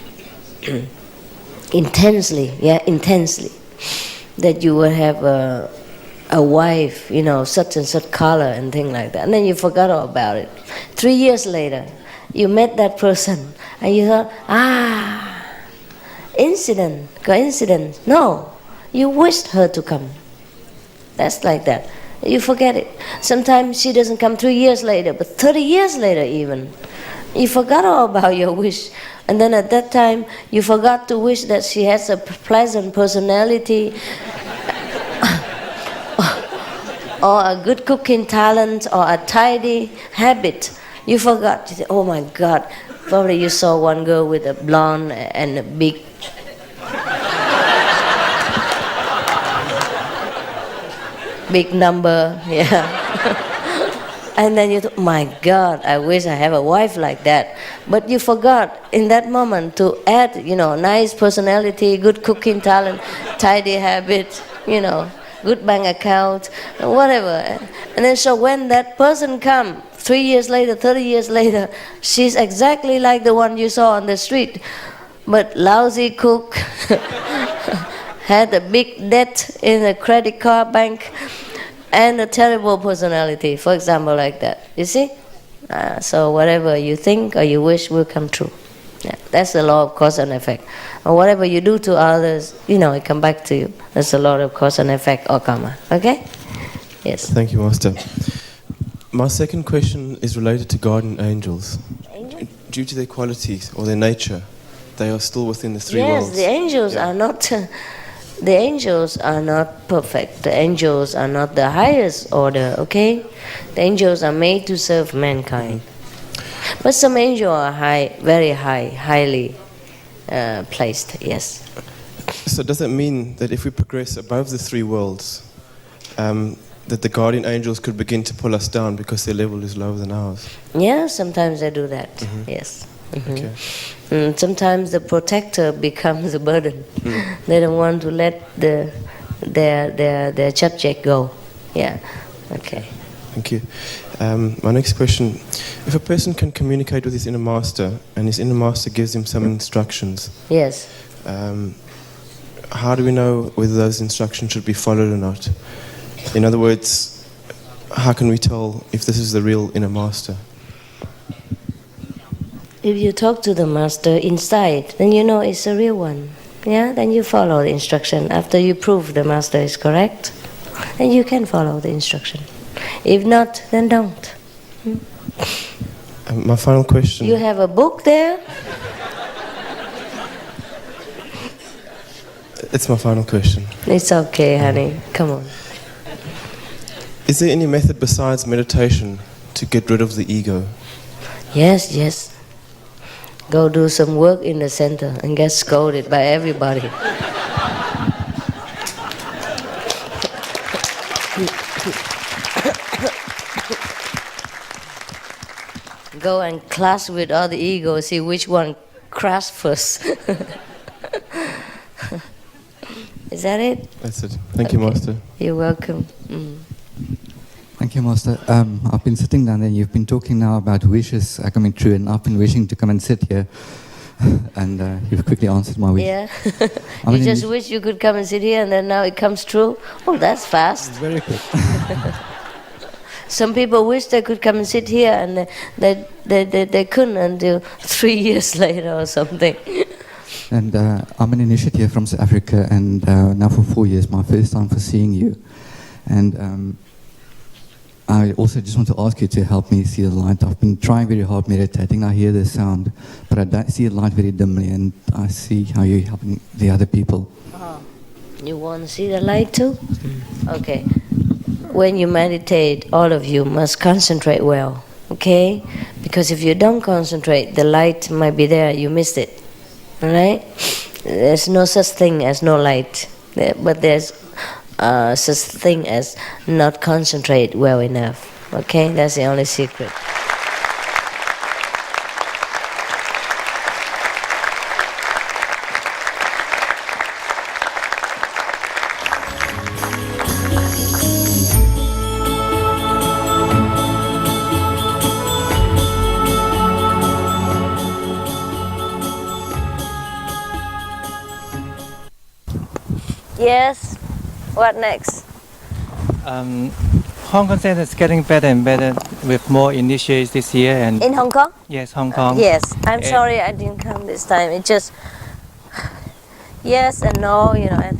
intensely, that you will have a wife, such and such color and things like that. And then you forgot all about it. 3 years later, you met that person and you thought, coincidence. No, you wished her to come. That's like that. You forget it. Sometimes she doesn't come 3 years later, but 30 years later even. You forgot all about your wish. And then at that time, you forgot to wish that she has a pleasant personality or a good cooking talent or a tidy habit. You forgot. You say, oh my God. Probably you saw one girl with a blonde and a big number, yeah. And then you thought, my God, I wish I have a wife like that. But you forgot in that moment to add, nice personality, good cooking talent, tidy habit, good bank account, whatever. And then so when that person comes, 3 years later, 30 years later, she's exactly like the one you saw on the street, but lousy cook, had a big debt in a credit card bank, and a terrible personality, for example, like that. You see? So whatever you think or you wish will come true. Yeah, that's the law of cause and effect. Or whatever you do to others, it come back to you. That's the law of cause and effect or karma. Okay? Yes. Thank you, Master. My second question is related to guardian angels. Angels? Due to their qualities or their nature, they are still within the three worlds. Yes, the angels are not... The angels are not perfect. The angels are not the highest order, okay? The angels are made to serve mankind. But some angels are highly placed, yes. So does that mean that if we progress above the three worlds, that the guardian angels could begin to pull us down because their level is lower than ours? Yeah, sometimes they do that, yes. Okay. Sometimes the protector becomes a burden. They don't want to let the their subject go. Yeah. Okay. Thank you. My next question: if a person can communicate with his inner master, and his inner master gives him some instructions, yes. How do we know whether those instructions should be followed or not? In other words, how can we tell if this is the real inner master? If you talk to the master inside, then you know it's a real one. Yeah, then you follow the instruction. After you prove the master is correct, then you can follow the instruction. If not, then don't. My final question. You have a book there? It's my final question. It's okay, honey. Come on. Is there any method besides meditation to get rid of the ego? Yes, yes. Go do some work in the center and get scolded by everybody. Go and clash with all the ego, see which one crashed first. Is that it? That's it. Thank you, Master. You're welcome. Thank you, Master. I've been sitting down there, and you've been talking now about wishes coming true, and I've been wishing to come and sit here, and you've quickly answered my wish. Yeah. You just wish you could come and sit here, and then now it comes true? Oh, that's fast. Very quick. Some people wish they could come and sit here, and they couldn't until 3 years later or something. And I'm an initiate from South Africa, and now for 4 years, my first time for seeing you. And I also just want to ask you to help me see the light. I've been trying very hard meditating. I hear the sound, but I don't see the light very dimly, and I see how you're helping the other people. You want to see the light too? Okay. When you meditate, all of you must concentrate well, okay? Because if you don't concentrate, the light might be there, you missed it. All right? There's no such thing as no light, but there's such thing as not concentrate well enough. Okay? That's the only secret. Yes. What next? Hong Kong Center is getting better and better with more initiates this year. And in Hong Kong? Yes, Hong Kong. Yes. I'm sorry I didn't come this time. It just yes and no, you know. And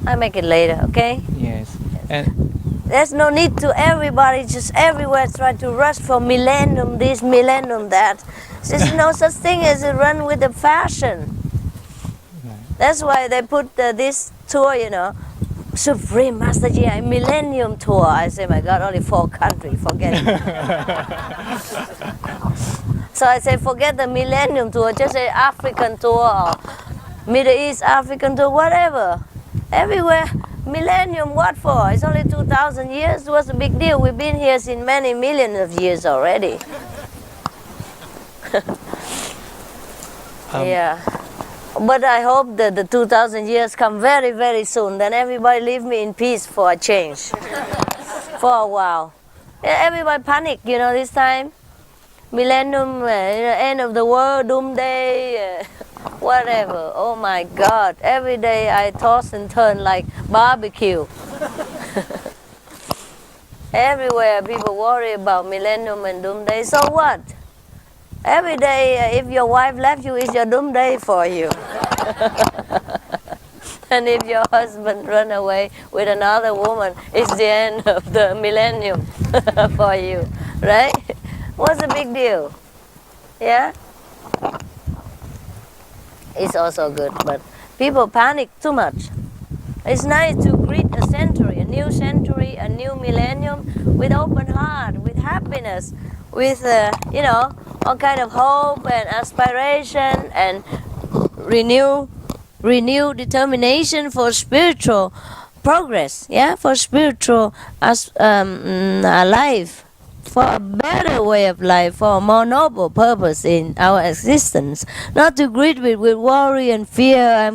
I make it later, okay? Yes. And there's no need to everybody just everywhere try to rush for millennium this, millennium that. There's no such thing as a run with the fashion. That's why they put this tour, you know, Supreme Master Ji, Millennium Tour. I say, my God, only 4 countries, forget it. So I say, forget the Millennium Tour, just say African Tour or Middle East African Tour, whatever. Everywhere, Millennium, what for? It's only 2,000 years. What's the big deal? We've been here since many millions of years already. Yeah. But I hope that the 2,000 years come very, very soon. Then everybody leave me in peace for a change. For a while. Everybody panic, you know, this time. Millennium, end of the world, doomsday, whatever. Oh my God. Every day I toss and turn like barbecue. Everywhere people worry about millennium and doomsday. So what? Every day, if your wife left you, it's your doomsday for you. And if your husband run away with another woman, it's the end of the millennium for you, right? What's the big deal? Yeah? It's also good, but people panic too much. It's nice to greet a century, a new millennium with open heart, with happiness, with, you know, all kind of hope and aspiration and renewed determination for spiritual progress, yeah, for spiritual life, for a better way of life, for a more noble purpose in our existence. Not to greet with worry and fear,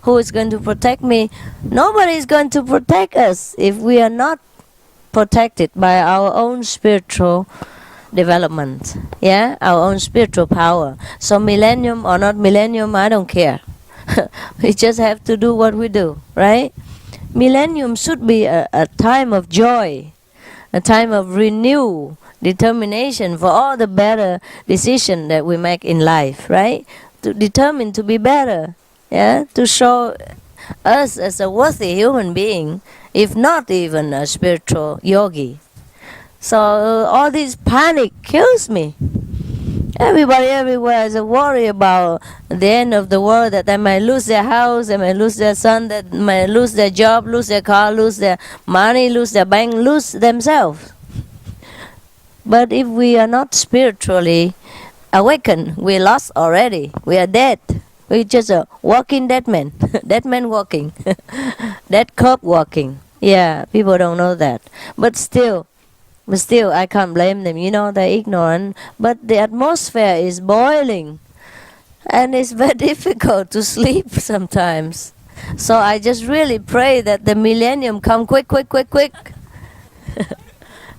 who is going to protect me? Nobody is going to protect us if we are not protected by our own spiritual development, yeah, our own spiritual power. So millennium or not millennium, I don't care. We just have to do what we do, right? Millennium should be a time of joy, a time of renewed determination for all the better decisions that we make in life, right? To determine to be better, yeah, to show us as a worthy human being, if not even a spiritual yogi. So all this panic kills me. Everybody everywhere is worried about the end of the world, that they might lose their house, they might lose their son, that might lose their job, lose their car, lose their money, lose their bank, lose themselves. But if we are not spiritually awakened, we're lost already. We are dead. We're just a walking dead man. Dead man walking. Dead corpse walking. Yeah, people don't know that. But still, I can't blame them. You know, they're ignorant. But the atmosphere is boiling. And it's very difficult to sleep sometimes. So I just really pray that the millennium come quick.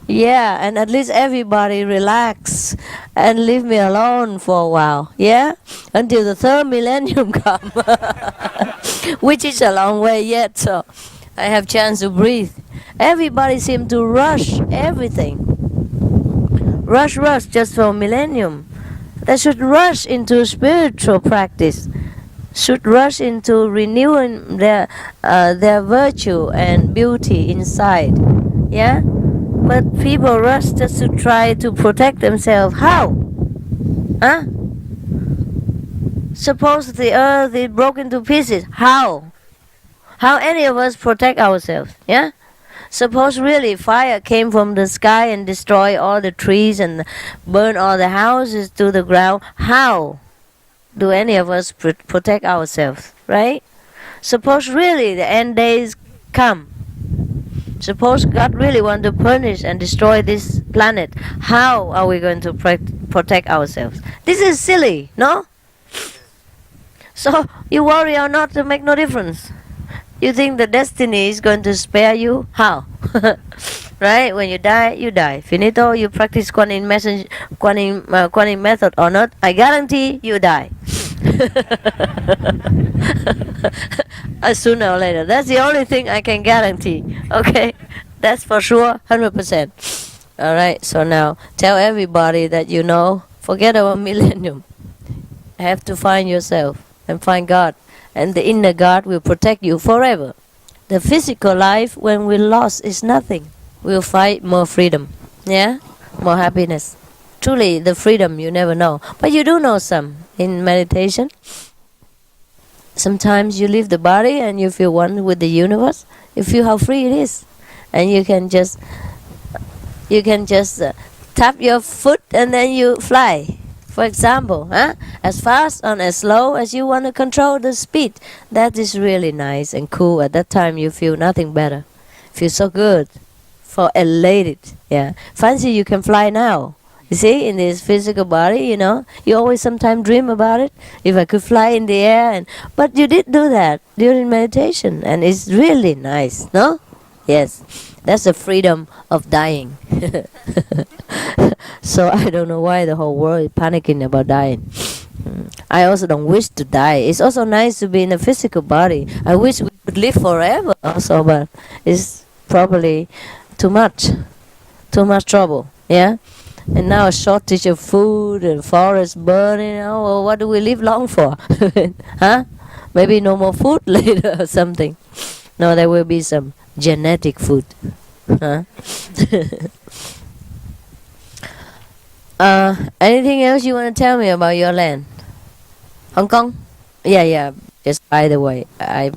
Yeah, and at least everybody relax and leave me alone for a while. Yeah? Until the third millennium come. Which is a long way yet, so I have chance to breathe. Everybody seem to rush everything. Rush just for millennium. They should rush into spiritual practice. Should rush into renewing their virtue and beauty inside. Yeah? But people rush just to try to protect themselves. How? Huh? Suppose the earth is broken to pieces. How? How any of us protect ourselves? Yeah? Suppose really fire came from the sky and destroy all the trees and burn all the houses to the ground. How do any of us protect ourselves? Right? Suppose really the end days come. Suppose God really want to punish and destroy this planet. How are we going to protect ourselves? This is silly, no? So you worry or not to make no difference. You think the destiny is going to spare you? How? Right? When you die, you die. Finito. You practice quantum method or not, I guarantee you die. Sooner or later. That's the only thing I can guarantee. Okay? That's for sure, 100%. Alright, so now tell everybody that you know, forget about millennium. Have to find yourself and find God. And the inner God will protect you forever. The physical life, when we lost, is nothing. We'll find more freedom. Yeah? More happiness. Truly, the freedom you never know. But you do know some in meditation. Sometimes you leave the body and you feel one with the universe. You feel how free it is. And you can just tap your foot and then you fly. For example, as fast or as slow as you want to control the speed. That is really nice and cool. At that time you feel nothing better. Feel so good. For elated. Yeah. Fancy you can fly now. You see, in this physical body, you know, you always sometimes dream about it. If I could fly in the air, but you did do that during meditation, and it's really nice, no? Yes, that's the freedom of dying. So I don't know why the whole world is panicking about dying. I also don't wish to die. It's also nice to be in a physical body. I wish we could live forever also, but it's probably too much trouble, yeah? And now a shortage of food and forest burning. Oh, well, what do we live long for? Huh? Maybe no more food later or something. No, there will be some genetic food. Huh? Anything else you want to tell me about your land? Hong Kong? Yeah. Just by the way, I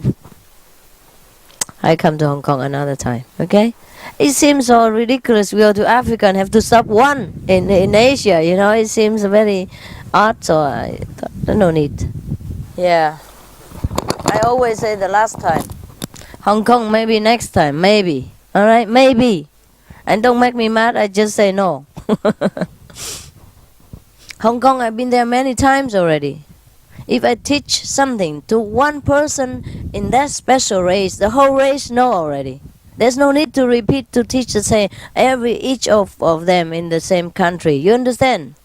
come to Hong Kong another time. Okay? It seems so ridiculous. We go to Africa and have to stop one in Asia. You know, it seems very odd. So I thought, no need. Yeah. I always say the last time. Hong Kong, maybe next time. Maybe. All right? Maybe. And don't make me mad, I just say no. Hong Kong, I've been there many times already. If I teach something to one person in that special race, the whole race know already. There's no need to repeat to teach the same each of them in the same country. You understand?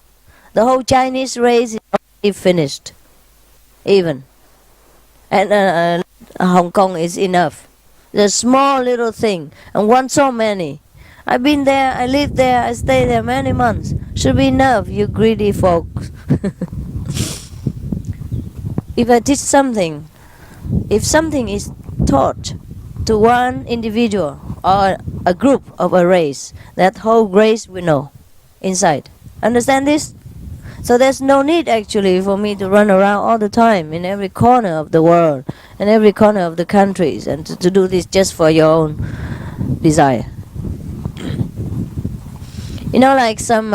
The whole Chinese race is already finished, even. And Hong Kong is enough. It's a small little thing, and want so many. I've been there, I lived there, I stayed there many months. Should be enough, you greedy folks. If I teach something, if something is taught to one individual or a group of a race, that whole race will know inside. Understand this? So there's no need actually for me to run around all the time in every corner of the world, in every corner of the countries, and to do this just for your own desire. You know, like some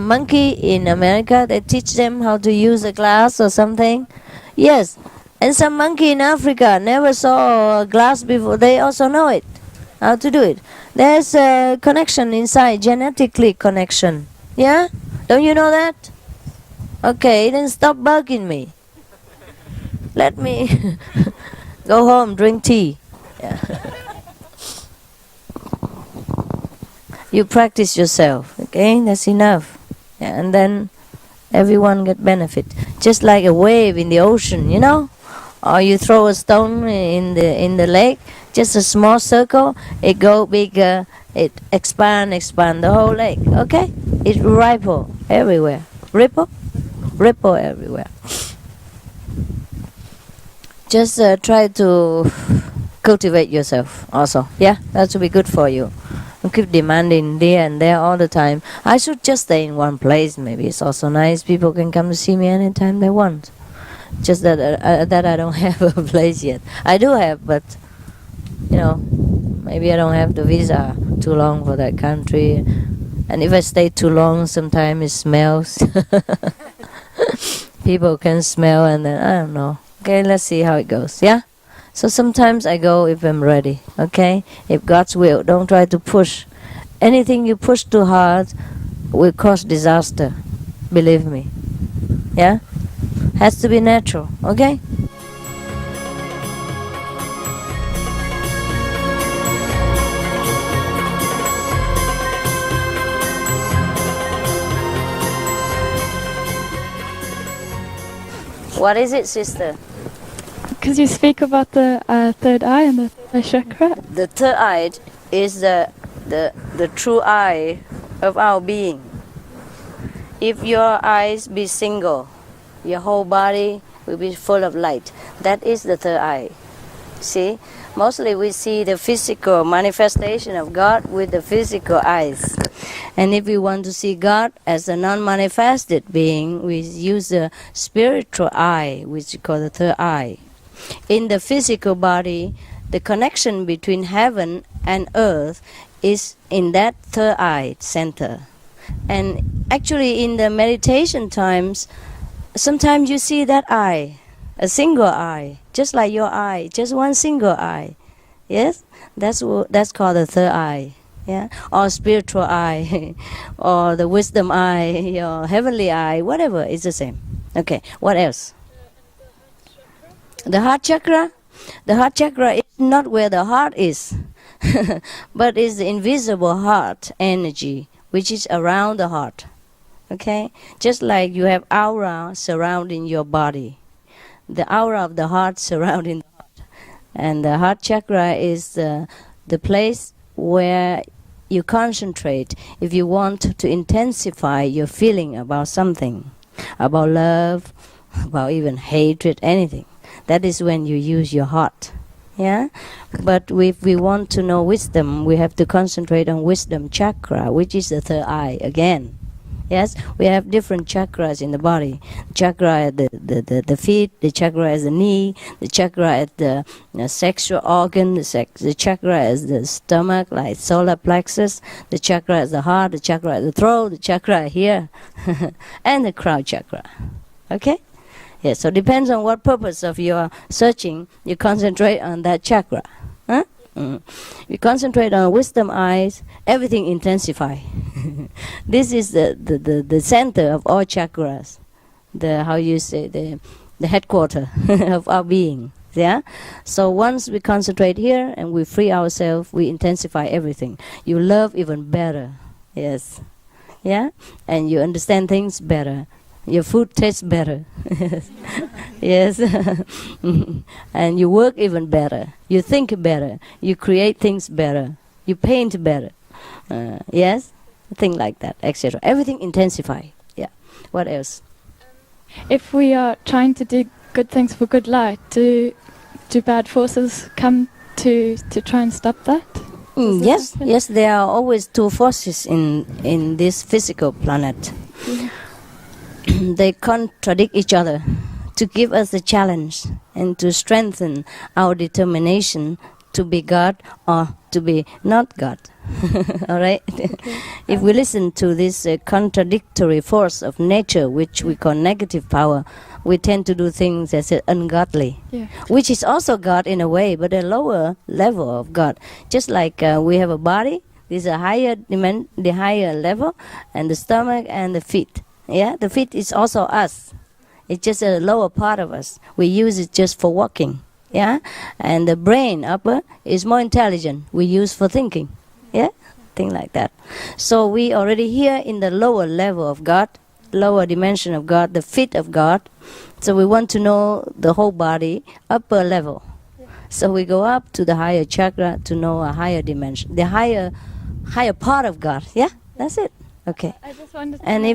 monkey in America, they teach them how to use a glass or something. Yes, and some monkey in Africa never saw a glass before. They also know it, how to do it. There's a connection inside, genetically connection. Yeah? Don't you know that? Okay, then stop bugging me. Let me go home, drink tea. Yeah. You practice yourself, okay? That's enough. Yeah, and then everyone get benefit. Just like a wave in the ocean, you know? Or you throw a stone in the lake, just a small circle, it go bigger, it expand the whole lake, okay? It ripple everywhere. Ripple everywhere. Just try to cultivate yourself also. Yeah, that will be good for you. Don't keep demanding there and there all the time. I should just stay in one place. Maybe it's also nice. People can come to see me anytime they want. Just that I don't have a place yet. I do have, but you know, maybe I don't have the visa too long for that country. And if I stay too long, sometimes it smells. People can smell, and then I don't know. Okay, let's see how it goes. Yeah. So sometimes I go if I'm ready. Okay. If God's will, don't try to push. Anything you push too hard will cause disaster. Believe me. Yeah. Has to be natural. Okay. What is it, sister? Because you speak about the third eye and the third chakra. The third eye is the true eye of our being. If your eyes be single, your whole body will be full of light. That is the third eye. See? Mostly we see the physical manifestation of God with the physical eyes. And if we want to see God as a non-manifested being, we use the spiritual eye, which we call the third eye. In the physical body, the connection between heaven and earth is in that third eye center. And actually in the meditation times, sometimes you see that eye, a single eye, just like your eye, just one single eye. Yes? That's called the third eye. Yeah? Or spiritual eye, or the wisdom eye, or heavenly eye, whatever, it's the same. Okay, what else? The heart chakra? The heart chakra is not where the heart is, but is the invisible heart energy, which is around the heart. Okay? Just like you have aura surrounding your body. The aura of the heart surrounding the heart. And the heart chakra is the place where you concentrate if you want to intensify your feeling about something, about love, about even hatred, anything. That is when you use your heart. Yeah? But if we want to know wisdom, we have to concentrate on wisdom chakra, which is the third eye again. Yes, we have different chakras in the body. Chakra at the feet, the chakra at the knee, the chakra at the sexual organ, the chakra at the stomach, like solar plexus, the chakra at the heart, the chakra at the throat, the chakra here, and the crown chakra. Okay? Yes, so depends on what purpose of your searching, you concentrate on that chakra. Huh? We concentrate on wisdom eyes, everything intensify. This is the center of all chakras, the headquarter of our being. Yeah. So once we concentrate here and we free ourselves, we intensify everything. You love even better. Yes. Yeah. And you understand things better. Your food tastes better. Yes. And you work even better. You think better. You create things better. You paint better. Yes. Thing like that, etc. Everything intensify. Yeah. What else? If we are trying to do good things for good light, do bad forces come to try and stop that? Yes, yes. There are always two forces in this physical planet. They contradict each other to give us a challenge and to strengthen our determination to be God or to be not God. All right? Okay. If we listen to this contradictory force of nature, which we call negative power, we tend to do things that's ungodly, which is also God in a way, but a lower level of God. Just like we have a body, there's a higher the higher level, and the stomach and the feet. Yeah, the feet is also us. It's just a lower part of us. We use it just for walking. Yeah, and the brain upper is more intelligent. We use for thinking. Yeah, thing like that. So we already here in the lower level of God, lower dimension of God, the feet of God. So we want to know the whole body, upper level. So we go up to the higher chakra to know a higher dimension, the higher part of God. Yeah, that's it. Okay. I just wanted to and know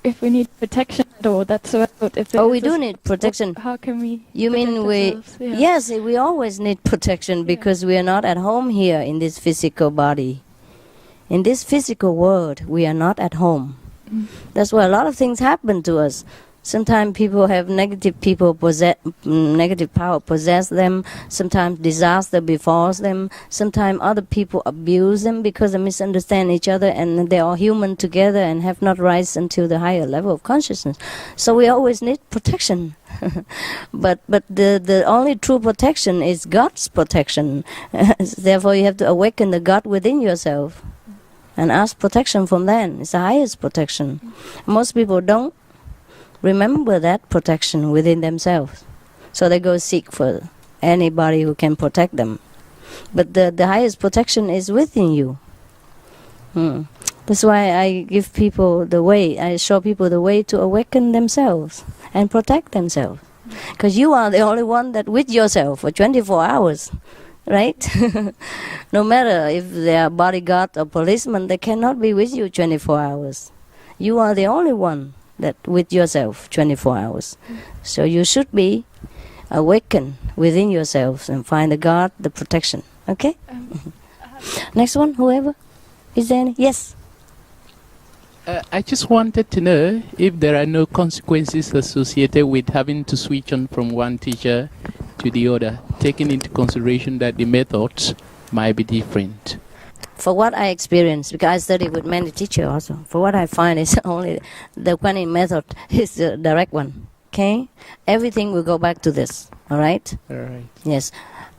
if we need protection at all, that's what I thought. We do need protection. How can we? You mean we? Yeah. Yes, we always need protection because we are not at home here in this physical body. In this physical world, we are not at home. That's why a lot of things happen to us. Sometimes people have negative power possess them. Sometimes disaster befalls them. Sometimes other people abuse them because they misunderstand each other and they are human together and have not risen until the higher level of consciousness. So we always need protection. but the only true protection is God's protection. Therefore you have to awaken the God within yourself and ask protection from them. It's the highest protection. Most people don't remember that protection within themselves. So they go seek for anybody who can protect them. But the highest protection is within you. That's why I give people the way, I show people the way to awaken themselves and protect themselves. Because you are the only one that with yourself for 24 hours. Right? No matter if they are bodyguard or policeman, they cannot be with you 24 hours. You are the only one that with yourself 24 hours. So you should be awakened within yourselves and find the God, the protection. Okay? Next one, whoever. Is there any? Yes. I just wanted to know if there are no consequences associated with having to switch on from one teacher to the other, taking into consideration that the methods might be different. For what I experienced, because I study with many teachers also, for what I find is only the Kuan method is the direct one. Okay? Everything will go back to this. All right? All right. Yes.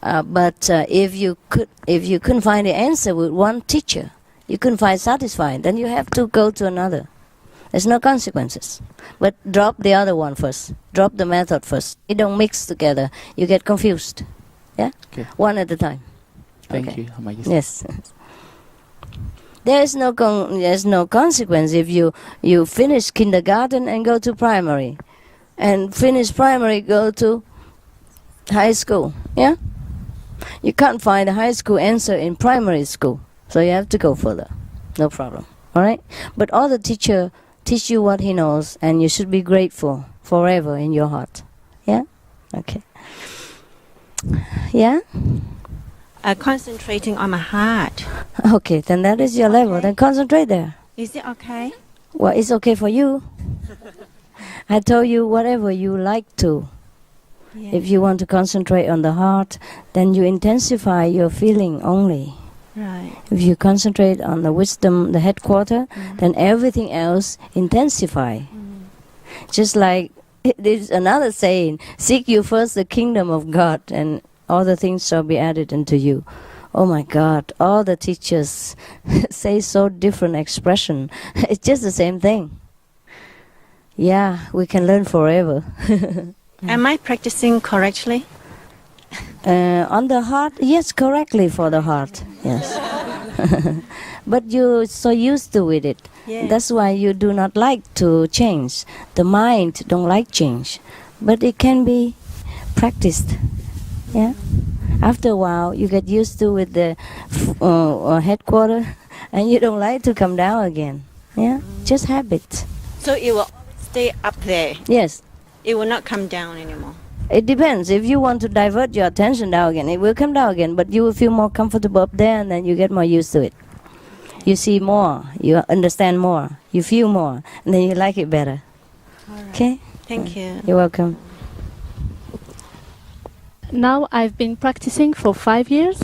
But if you couldn't find the answer with one teacher, you couldn't find satisfying, then you have to go to another. There's no consequences. But drop the other one first. Drop the method first. It don't mix together. You get confused. Yeah? Okay. One at a time. Thank you. Yes. There's no consequence if you finish kindergarten and go to primary, and finish primary go to high school. Yeah, you can't find a high school answer in primary school, so you have to go further. No problem. All right. But all the teacher teach you what he knows, and you should be grateful forever in your heart. Yeah. Okay. Yeah. Concentrating on my heart. Okay, then that is your level. Then concentrate there. Is it okay? Well, it's okay for you. I told you whatever you like to. Yeah. If you want to concentrate on the heart, then you intensify your feeling only. Right. If you concentrate on the wisdom, the headquarter, then everything else intensify. Just like there's another saying, seek you first the kingdom of God and all the things shall be added unto you. Oh my God, all the teachers say so different expression. It's just the same thing. Yeah, we can learn forever. Am I practicing correctly? On the heart, yes, correctly for the heart, yes. But you're so used to with it. Yeah. That's why you do not like to change. The mind don't like change. But it can be practiced. Yeah. After a while, you get used to with the headquarters, and you don't like to come down again. Yeah, just habit. So it will stay up there. Yes. It will not come down anymore. It depends. If you want to divert your attention down again, it will come down again, but you will feel more comfortable up there, and then you get more used to it. You see more, you understand more, you feel more, and then you like it better. All right. Okay? Thank you. You're welcome. Now I've been practicing for 5 years,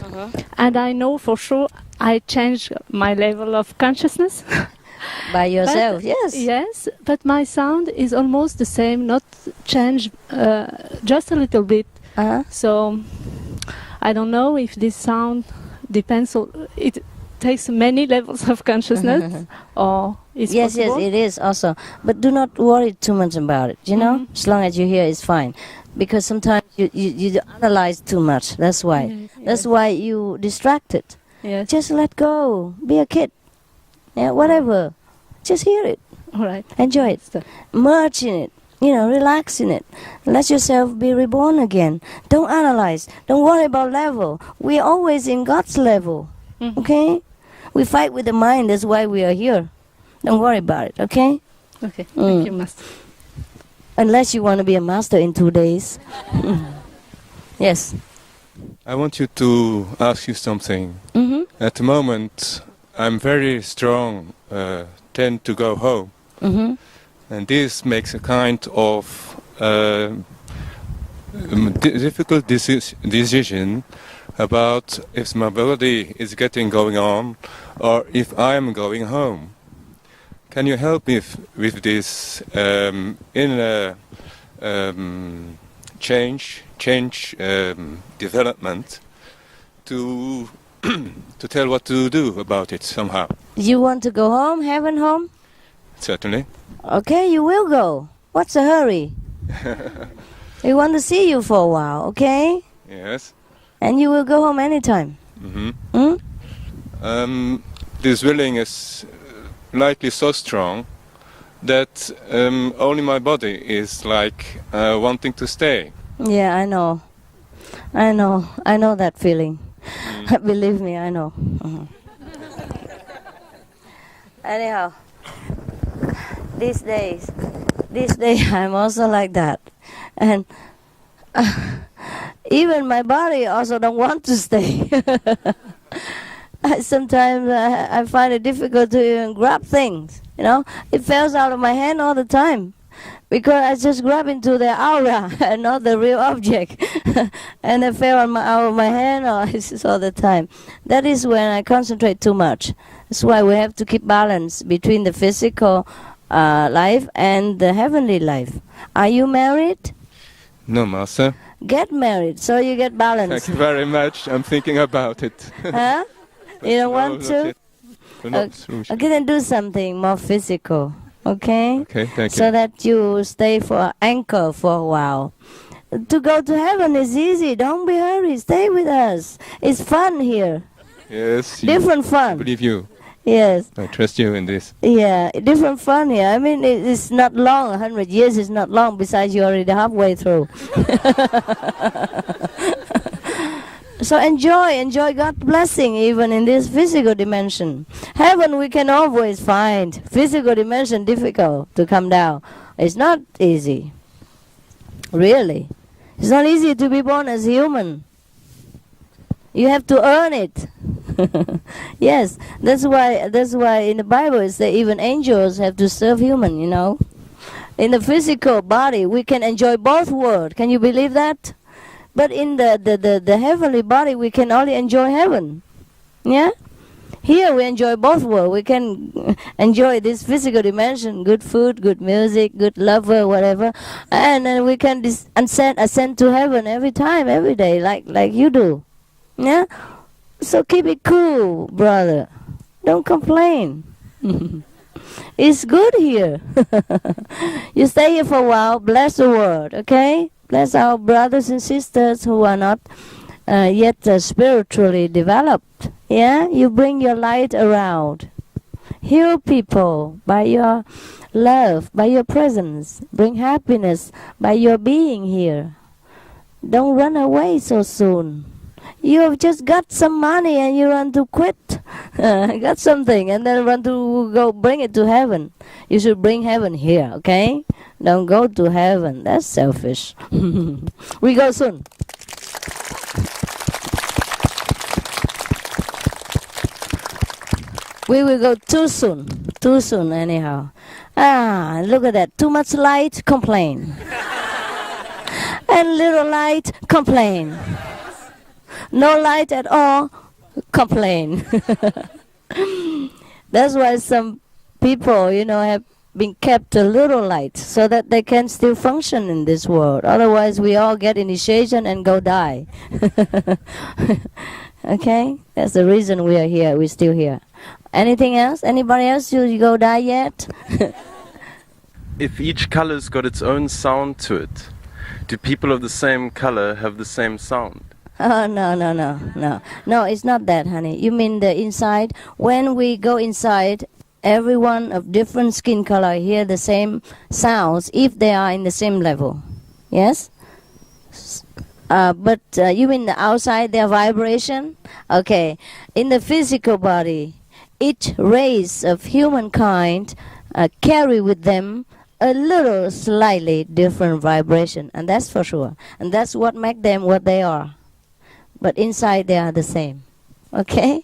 and I know for sure I changed my level of consciousness. By yourself, But, yes. Yes, but my sound is almost the same, not changed, just a little bit. So I don't know if this sound depends on it. Takes many levels of consciousness, or it's Yes, possible. it is also. But do not worry too much about it, you know? As long as you hear, it's fine. Because sometimes you analyze too much, that's why. Yes, That's why you distracted. Yes. Just let go, be a kid. Yeah, whatever. Just hear it. All right. Enjoy it. Merge in it. You know, relax in it. Let yourself be reborn again. Don't analyze. Don't worry about level. We're always in God's level. Okay? We fight with the mind. That's why we are here. Don't worry about it. Okay? Okay. Thank you, Master. Unless you want to be a master in 2 days. Yes. I want you to ask you something. Mhm. At the moment, I'm very strong, tend to go home. Mhm. And this makes a kind of difficult decision about if my body is going on or if I'm going home. Can you help me with this inner change development to to tell what to do about it somehow? You want to go home, heaven home? Certainly. Okay, you will go. What's the hurry? We want to see you for a while, okay? Yes. And you will go home anytime. This willing is likely so strong that only my body is like wanting to stay. Yeah, I know. I know that feeling. Believe me, I know. Anyhow, these days I'm also like that. And even my body also don't want to stay. Sometimes I find it difficult to even grab things, you know. It falls out of my hand all the time because I just grab into the aura and not the real object. And it fell out of my hand all the time. That is when I concentrate too much. That's why we have to keep balance between the physical life and the heavenly life. Are you married? No, Master. Get married so you get balance. Thank you very much. I'm thinking about it. Huh? You don't want to? Okay, then do something more physical. Okay? Okay, thank you. So that you stay for anchor for a while. To go to heaven is easy. Don't be hurried. Stay with us. It's fun here. Yes. Different fun. I believe you. Yes. I trust you in this. Yeah, different fun here. I mean, it's not long. 100 years is not long. Besides, you're already halfway through. So enjoy God's blessing even in this physical dimension. Heaven we can always find. Physical dimension difficult to come down. It's not easy. Really. It's not easy to be born as human. You have to earn it. Yes, that's why in the Bible it says even angels have to serve human, you know. In the physical body we can enjoy both worlds. Can you believe that? But in the heavenly body we can only enjoy heaven. Yeah? Here we enjoy both worlds. We can enjoy this physical dimension, good food, good music, good lover, whatever, and then we can ascend to heaven every time, every day, like you do. Yeah. So keep it cool, brother. Don't complain. It's good here. You stay here for a while. Bless the world, okay? Bless our brothers and sisters who are not yet spiritually developed. Yeah, you bring your light around. Heal people by your love, by your presence. Bring happiness by your being here. Don't run away so soon. You have just got some money and you run to quit. Got something and then run to go bring it to heaven. You should bring heaven here, okay? Don't go to heaven. That's selfish. We go soon. We will go too soon. Too soon anyhow. Look at that. Too much light, complain. And little light, complain. No light at all, complain. That's why some people, have been kept a little light so that they can still function in this world. Otherwise, we all get initiation and go die. Okay? That's the reason we are here. We're still here. Anything else? Anybody else? You go die yet? If each color's got its own sound to it, do people of the same color have the same sound? Oh, no. No, it's not that, honey. You mean the inside? When we go inside, everyone of different skin color hear the same sounds if they are in the same level. Yes? But you mean the outside, their vibration? Okay. In the physical body, each race of humankind carry with them a little slightly different vibration, and that's for sure. And that's what makes them what they are. But inside they are the same. Okay?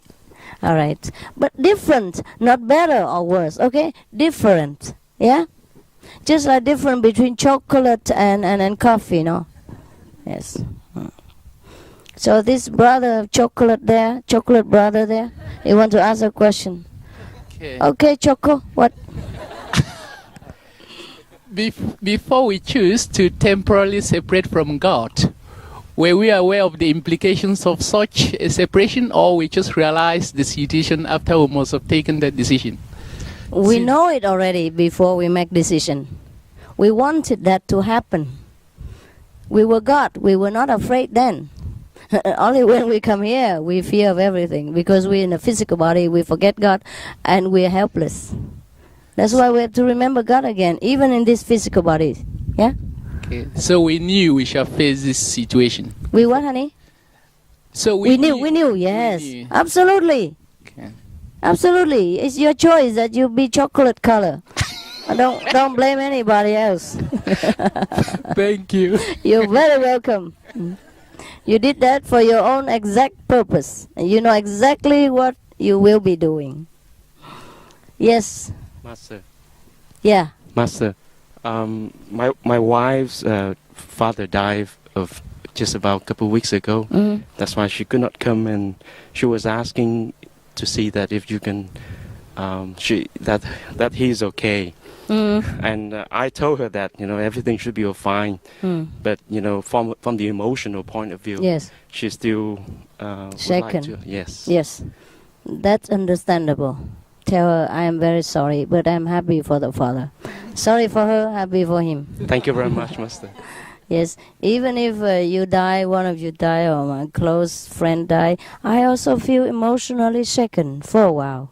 All right. But different, not better or worse. Okay? Different. Yeah? Just like different between chocolate and coffee, no? Yes. So this brother, chocolate brother there, you want to ask a question? Okay, Choco, what? Before we choose to temporarily separate from God, were we aware of the implications of such a separation, or we just realized the situation after we must have taken that decision? We know it already before we make decision. We wanted that to happen. We were God. We were not afraid then. Only when we come here, we fear of everything. Because we're in a physical body, we forget God, and we're helpless. That's why we have to remember God again, even in this physical body. Yeah? Okay. So we knew we shall face this situation. We what, honey? So we knew, yes. We knew. Absolutely. Okay. Absolutely. It's your choice that you be chocolate color. Don't blame anybody else. Thank you. You're very welcome. You did that for your own exact purpose. And you know exactly what you will be doing. Yes. Master. Yeah. Master, my wife's father died of just about a couple of weeks ago. Mm-hmm. That's why she could not come, and she was asking to see that if you can, that he's okay. Mm. And I told her that everything should be fine, but from the emotional point of view, yes, she still shaken. Would like to, yes. Yes, that's understandable. Tell her I am very sorry, but I'm happy for the father. Sorry for her, happy for him. Thank you very much, Master. Yes, even if you die, one of you die, or my close friend die, I also feel emotionally shaken for a while.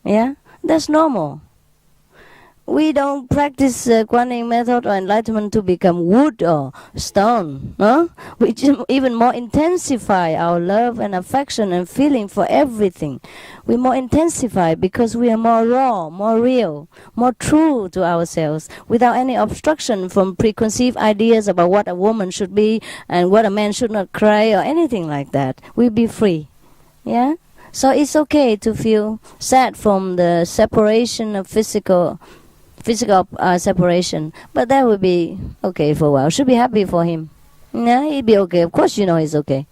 Yeah, that's normal. We don't practice Kuan method or enlightenment to become wood or stone. Huh? We even more intensify our love and affection and feeling for everything. We more intensify because we are more raw, more real, more true to ourselves, without any obstruction from preconceived ideas about what a woman should be and what a man should not cry or anything like that. We be free. Yeah? So it's okay to feel sad from the separation of physical separation, but that would be okay for a while. Should be happy for him. Yeah, he'd be okay. Of course, he's okay.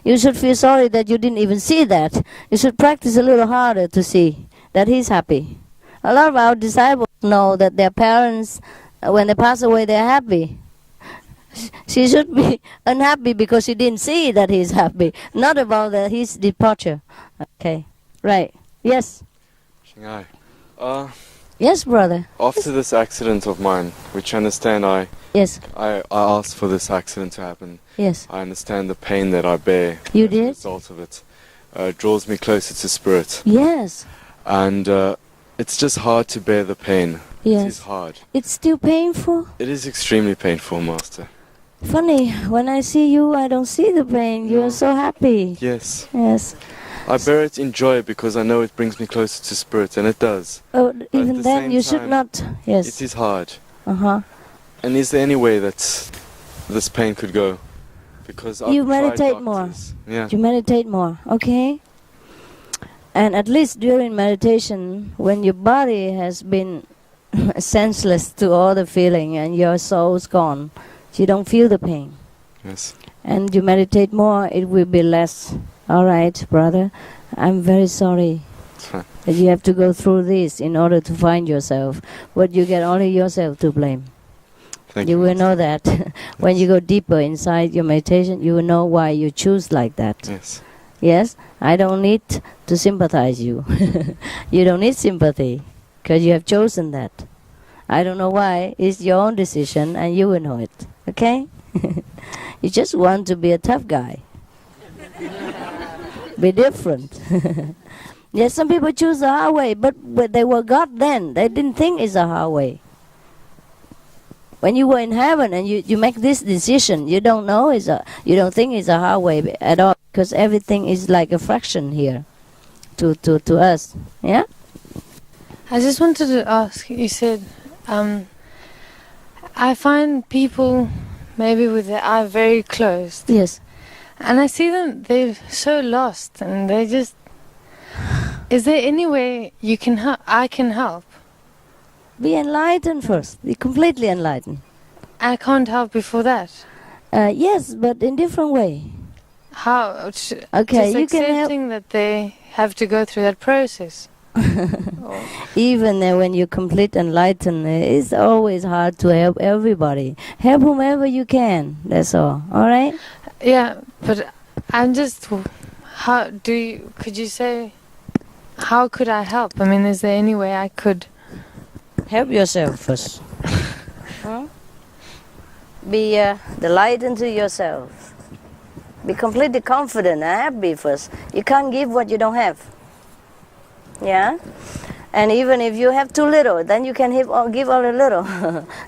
You should feel sorry that you didn't even see that. You should practice a little harder to see that he's happy. A lot of our disciples know that their parents, when they pass away, they're happy. She should be unhappy because she didn't see that he's happy, not about his departure. Okay, right. Yes. Shanghai. Yes, brother. After this accident of mine, which I understand I asked for this accident to happen. Yes. I understand the pain that I bear. You as a did? result of it. It draws me closer to spirit. Yes. And it's just hard to bear the pain. Yes. It is hard. It's still painful? It is extremely painful, Master. Funny, when I see you, I don't see the pain. You're so happy. Yes. Yes. I bear it in joy because I know it brings me closer to spirit, and it does. Oh, But even at the then, same you should time, not. Yes. It is hard. Uh-huh. And is there any way that this pain could go? Because I've You tried meditate more. doctors. Yeah. You meditate more, okay? And at least during meditation, when your body has been senseless to all the feeling and your soul's gone, you don't feel the pain. Yes. And you meditate more, it will be less. All right, brother, I'm very sorry that you have to go through this in order to find yourself. But you get only yourself to blame. You will know that when you go deeper inside your meditation, you will know why you choose like that. Yes. Yes, I don't need to sympathize you. You don't need sympathy because you have chosen that. I don't know why. It's your own decision and you will know it. Okay? You just want to be a tough guy. Be different. Yes, some people choose the hard way, but they were God then. They didn't think it's a hard way. When you were in heaven and you make this decision, you don't know you don't think it's a hard way at all, because everything is like a fraction here to us. Yeah? I just wanted to ask, you said, I find people maybe with their eye very closed. Yes. And I see them, they're so lost and they just... Is there any way you can I can help? Be enlightened first. Be completely enlightened. I can't help before that. Yes, but in different way. How? Okay, just you can help. accepting that they have to go through that process. Even when you're complete enlightened, it's always hard to help everybody. Help whomever you can. That's all. All right? Yeah, but I'm just... could you say, how could I help? I mean, is there any way I could... Help yourself first. Huh? Be the light into yourself. Be completely confident and happy first. You can't give what you don't have. Yeah? And even if you have too little, then you can give all a little.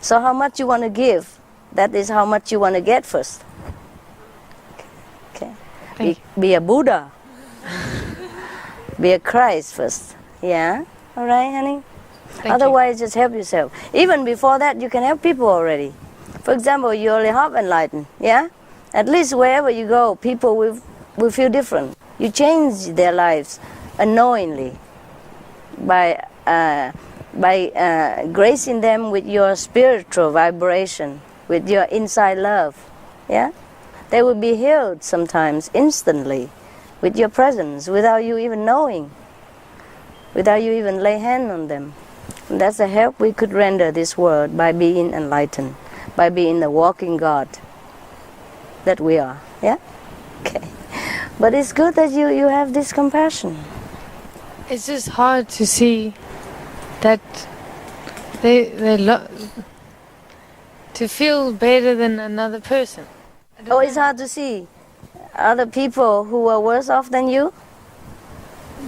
So how much you want to give, that is how much you want to get first. Okay. Be a Buddha. Be a Christ first. Yeah? All right, honey? Otherwise, just help yourself. Even before that, you can help people already. For example, you only half enlightened, yeah? At least wherever you go, people will feel different. You change their lives unknowingly by gracing them with your spiritual vibration, with your inside love, yeah? They will be healed sometimes instantly with your presence, without you even knowing, without you even lay hand on them. And that's the help we could render this world by being enlightened, by being the walking God that we are. Yeah? Okay. But it's good that you have this compassion. It's just hard to see that to feel better than another person. Oh, it's hard to see other people who are worse off than you?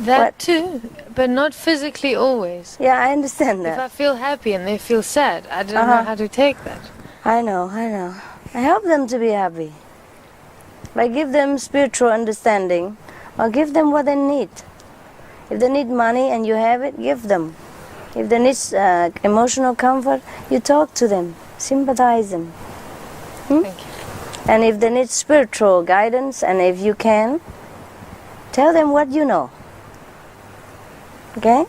That too, but not physically always. Yeah, I understand that. If I feel happy and they feel sad, I don't know how to take that. I know. I help them to be happy. By give them spiritual understanding, or give them what they need. If they need money and you have it, give them. If they need emotional comfort, you talk to them, sympathize them. Thank you. And if they need spiritual guidance, and if you can, tell them what you know. Okay?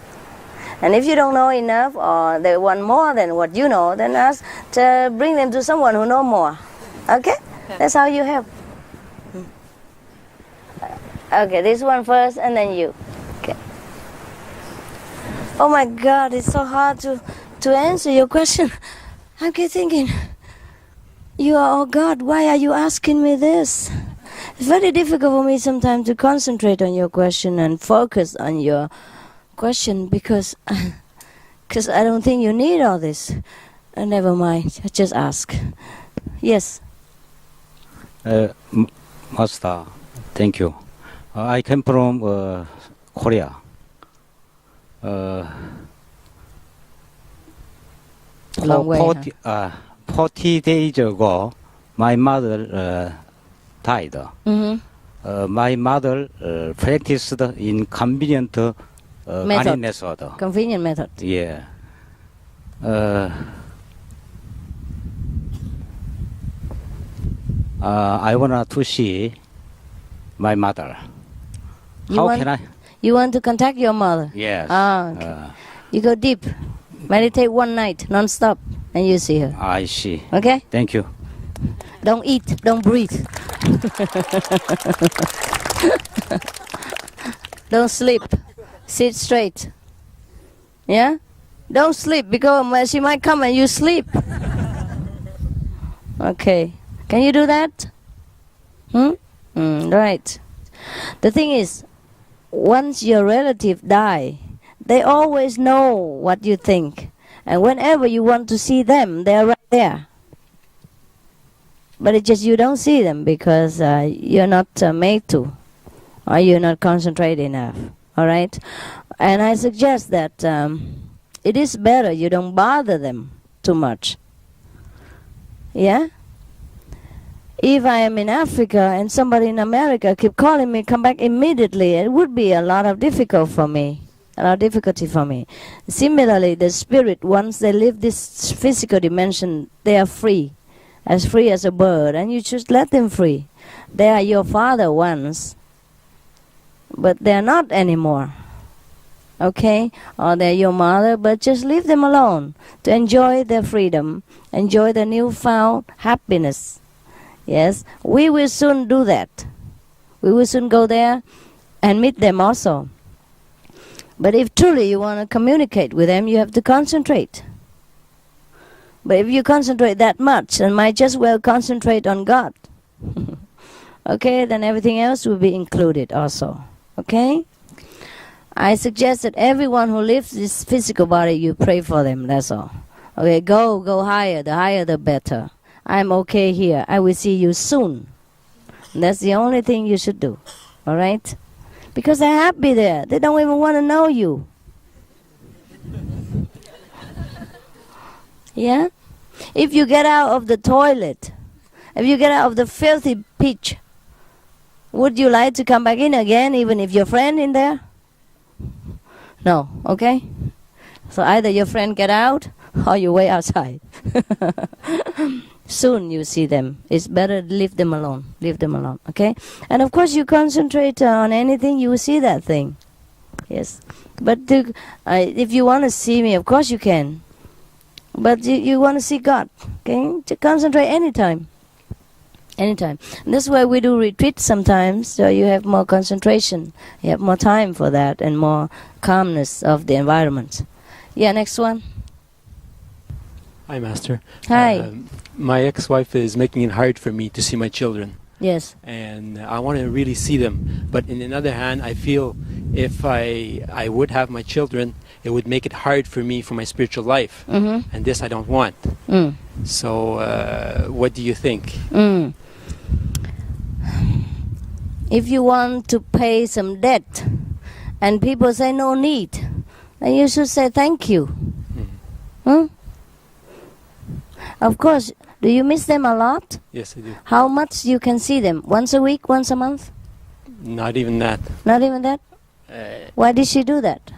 And if you don't know enough, or they want more than what you know, then ask to bring them to someone who knows more. Okay? That's how you help. Okay, this one first and then you. Okay. Oh my God, it's so hard to answer your question. I keep thinking, you are, oh God, why are you asking me this? It's very difficult for me sometimes to concentrate on your question and focus on your question because I don't think you need all this. Never mind, just ask. Yes. Master, thank you. I came from Korea. 40 days ago, my mother died. My mother practiced in convenient method. Convenient method. Yeah. I want to see my mother. You want to contact your mother? Yes. Ah, okay. You go deep. Meditate one night, non-stop, and you see her. I see. Okay? Thank you. Don't eat, don't breathe. Don't sleep. Sit straight. Yeah? Don't sleep because she might come and you sleep. Okay. Can you do that? Right. The thing is, once your relative die, they always know what you think. And whenever you want to see them, they're right there. But it's just you don't see them because you're not made to. Or you're not concentrated enough. All right? And I suggest that it is better you don't bother them too much. Yeah? If I am in Africa and somebody in America keep calling me, come back immediately, it would be a lot of difficulty for me. Similarly, the spirit, once they leave this physical dimension, they are free as a bird, and you just let them free. They are your father once, but they are not anymore. Okay? Or they're your mother, but just leave them alone to enjoy their freedom, enjoy the newfound happiness. Yes, we will soon do that. We will soon go there and meet them also. But if truly you want to communicate with them, you have to concentrate. But if you concentrate that much, then might just well concentrate on God. Okay, then everything else will be included also. Okay? I suggest that everyone who lives this physical body, you pray for them, that's all. Okay, go higher. The higher the better. I'm okay here. I will see you soon. That's the only thing you should do. All right? Because they're happy there. They don't even want to know you. Yeah? If you get out of the toilet, if you get out of the filthy pitch, would you like to come back in again even if your friend in there? No. Okay? So either your friend get out or you wait outside. Soon you see them. It's better leave them alone. Leave them alone. Okay? And of course you concentrate on anything, you will see that thing. Yes. But if you want to see me, of course you can. But you want to see God. Okay? To concentrate anytime. Anytime. And that's why we do retreats sometimes, so you have more concentration. You have more time for that and more calmness of the environment. Yeah, next one. Hi, Master. Hi. My ex-wife is making it hard for me to see my children. Yes. And I want to really see them. But on the other hand, I feel if I would have my children, it would make it hard for me for my spiritual life. Mm-hmm. And this I don't want. Mm. So what do you think? Mm. If you want to pay some debt and people say no need, then you should say thank you. Of course, do you miss them a lot? Yes, I do. How much you can see them? Once a week, once a month? Not even that. Not even that? Why did she do that?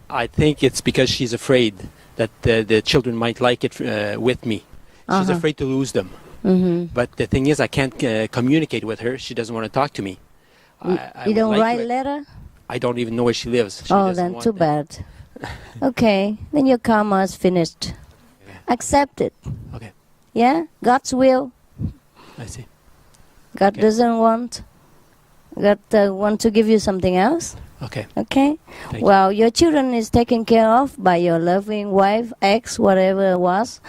I think it's because she's afraid that the children might like it with me. She's afraid to lose them. Mm-hmm. But the thing is, I can't communicate with her. She doesn't want to talk to me. You don't write a letter? I don't even know where she lives. Then too bad. Okay, then your karma is finished. Accept it. Okay. Yeah? God's will. I see. God doesn't want God want to give you something else. Okay. Okay. Well, your children is taken care of by your loving wife, ex, whatever it was.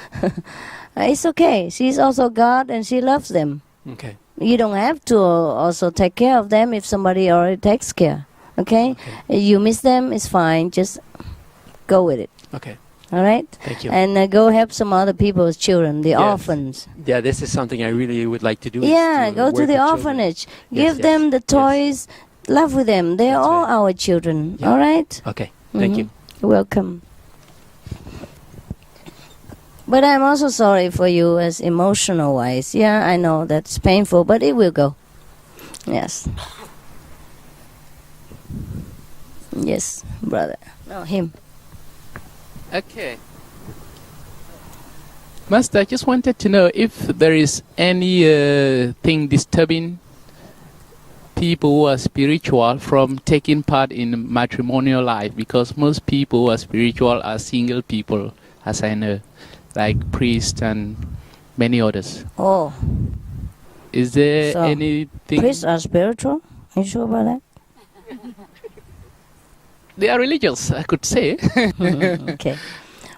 It's okay. She's also God and she loves them. Okay. You don't have to also take care of them if somebody already takes care. Okay? You miss them, it's fine. Just go with it. Okay. All right? Thank you. And go help some other people's children, the Yes. orphans. Yeah, this is something I really would like to do. is Yeah, to go work to the with children. orphanage. Yes, Give them the toys. Love with them. They are all our children. Yeah. All right? Okay. Thank you. You're welcome. But I'm also sorry for you as emotional wise. Yeah, I know that's painful, but it will go. Yes. Yes, brother. No, him. Okay. Master, I just wanted to know if there is any thing disturbing people who are spiritual from taking part in matrimonial life, because most people who are spiritual are single people, as I know, like priests and many others. Oh. Is there So, anything? Priests are spiritual? Are you sure about that? They are religious, I could say. Okay.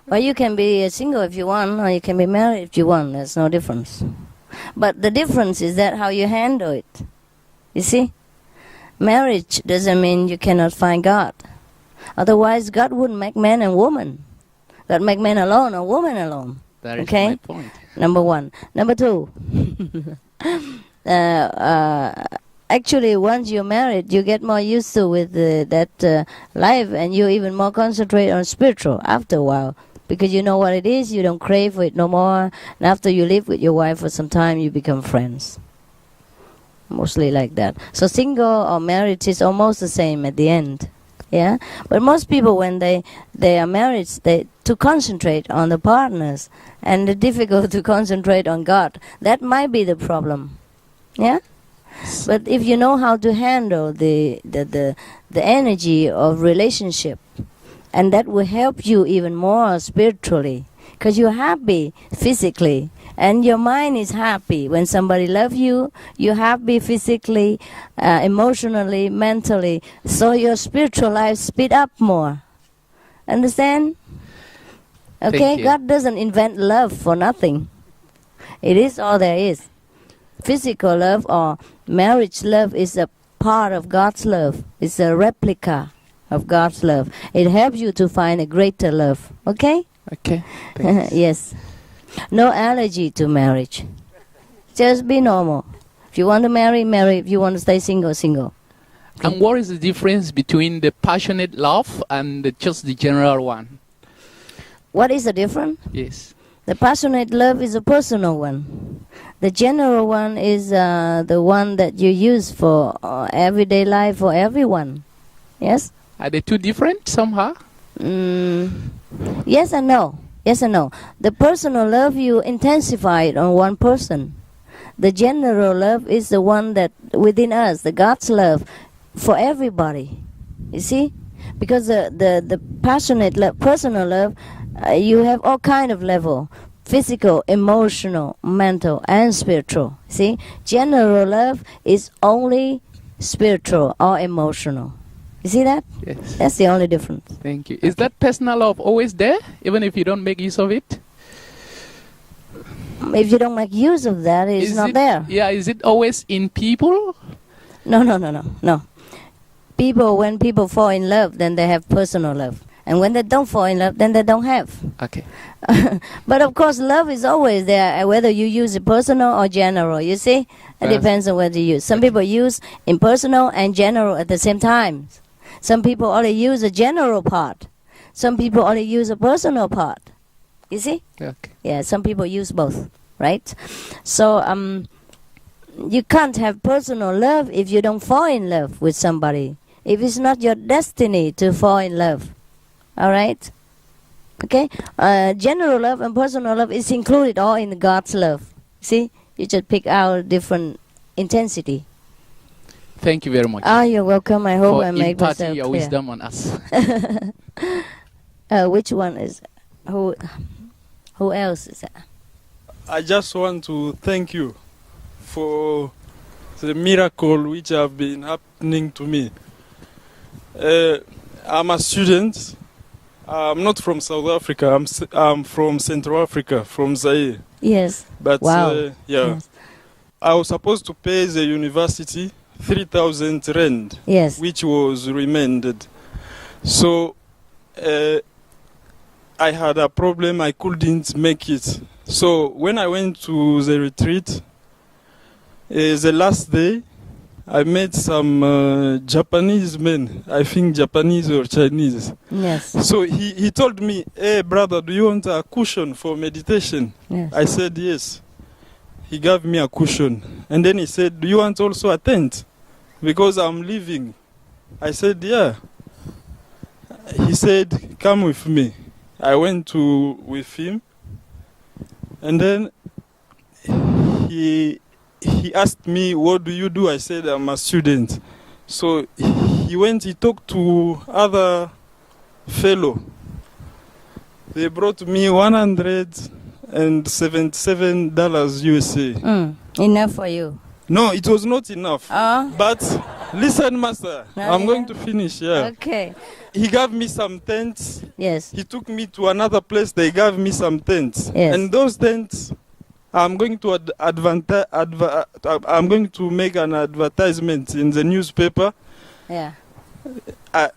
Well, you can be single if you want, or you can be married if you want. There's no difference. But the difference is that how you handle it. You see? Marriage doesn't mean you cannot find God. Otherwise, God wouldn't make man and woman. God make man alone or woman alone. That is okay? my point. Number one. Number two. Actually, once you're married, you get more used to with that life, and you even more concentrate on spiritual after a while, because you know what it is. You don't crave for it no more. And after you live with your wife for some time, you become friends. Mostly like that. So single or marriage is almost the same at the end. Yeah, but most people, when they are married, they to concentrate on the partners, and it's difficult to concentrate on God. That might be the problem. Yeah. But if you know how to handle the energy of relationship, and that will help you even more spiritually, because you're happy physically, and your mind is happy. When somebody loves you, you're happy physically, emotionally, mentally. So your spiritual life speed up more. Understand? Okay, Thank you. God doesn't invent love for nothing. It is all there is. Physical love or marriage love is a part of God's love. It's a replica of God's love. It helps you to find a greater love. Okay? Okay. Yes. No allergy to marriage. Just be normal. If you want to marry, marry. If you want to stay single, single. And what is the difference between the passionate love and just the general one? What is the difference? Yes. The passionate love is a personal one. The general one is the one that you use for everyday life for everyone. Yes? Are they two different somehow? Yes and no. Yes and no. The personal love, you intensify it on one person. The general love is the one that within us, the God's love for everybody. You see? Because the passionate love, personal love, you have all kind of level. Physical, emotional, mental, and spiritual. See? General love is only spiritual or emotional. You see that? Yes. That's the only difference. Thank you. Is that personal love always there, even if you don't make use of it? If you don't make use of that, it's not there. Yeah, is it always in people? No. People, when people fall in love, then they have personal love. And when they don't fall in love, then they don't have. Okay. But of course, love is always there, whether you use it personal or general. You see? It depends on what you use. Some people use impersonal and general at the same time. Some people only use a general part. Some people only use a personal part. You see? Okay. Yeah, some people use both, right? So you can't have personal love if you don't fall in love with somebody. If it's not your destiny to fall in love. All right? Okay? General love and personal love is included all in God's love. See? You just pick out different intensity. Thank you very much. You're welcome. I hope for I made myself imparting your clear. wisdom on us. Which one is... Who else is that? I just want to thank you for the miracle which have been happening to me. I'm a student. I'm not from South Africa. I'm from Central Africa, from Zaire. Yes. But wow. Yeah, yes. I was supposed to pay the university 3,000 rand, yes, which was remanded. So I had a problem. I couldn't make it. So when I went to the retreat, the last day, I met some Japanese men, I think Japanese or Chinese. Yes. So he told me, hey brother, do you want a cushion for meditation? Yes. I said yes. He gave me a cushion. And then he said, do you want also a tent? Because I'm leaving. I said, yeah. He said, come with me. I went with him. And then he asked me, what do you do? I said, I'm a student. So he talked to other fellow. They brought me $177 USA. Enough for you? No, it was not enough. But listen, Master, I'm going to finish, yeah. Okay. He gave me some tents. Yes. He took me to another place. They gave me some tents. Yes. And those tents, I'm going to I'm going to make an advertisement in the newspaper. Yeah.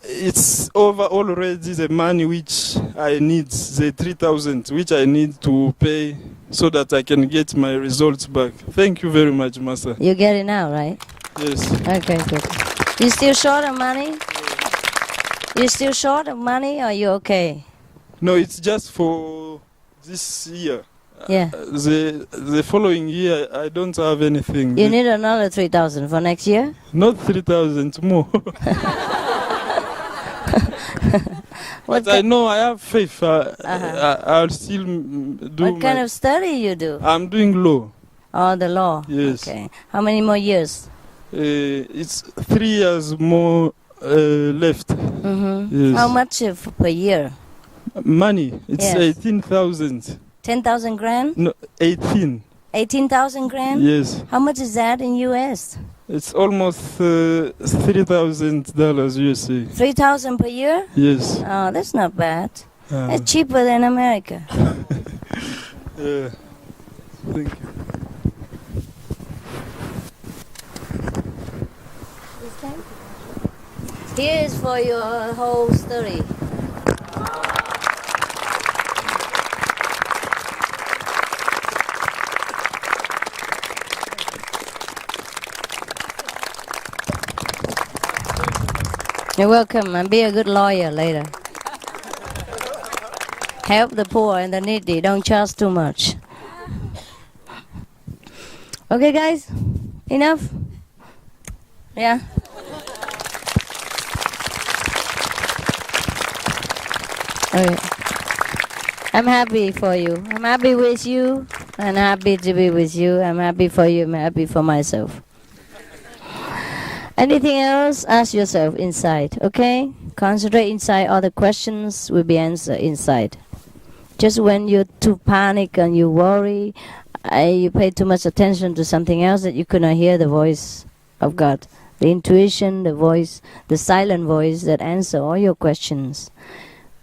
It's over already the money which I need, the 3,000 which I need to pay so that I can get my results back. Thank you very much, Master. You get it now, right? Yes. Okay, good. You still short of money? You still short of money, or are you okay? No, it's just for this year. Yeah. The following year, I don't have anything. You need another 3,000 for next year? Not 3,000, more. But I know I have faith. I'll still do. What kind of study you do? I'm doing law. Oh, the law. Yes. Okay. How many more years? It's 3 years more left. Yes. How much per year? Money. It's Yes. 18,000. 10,000 grand? No, 18. 18,000 grand? Yes. How much is that in US? It's almost $3,000 USA. 3,000 per year? Yes. Oh, that's not bad. It's cheaper than America. Yeah. Thank you. Here is for your whole story. You're welcome, and be a good lawyer later. Help the poor and the needy. Don't charge too much. Okay, guys? Enough? Yeah? Okay. I'm happy for you. I'm happy with you, and happy to be with you. I'm happy for you. I'm happy for myself. Anything else? Ask yourself inside, okay? Concentrate inside. All the questions will be answered inside. Just when you're too panic and you worry, you pay too much attention to something else, that you could not hear the voice of God. The intuition, the voice, the silent voice that answer all your questions.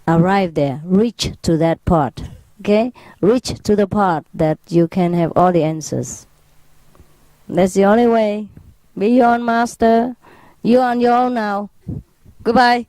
Arrive there. Reach to that part, okay? Reach to the part that you can have all the answers. That's the only way. Be your own master. You're on your own now. Goodbye.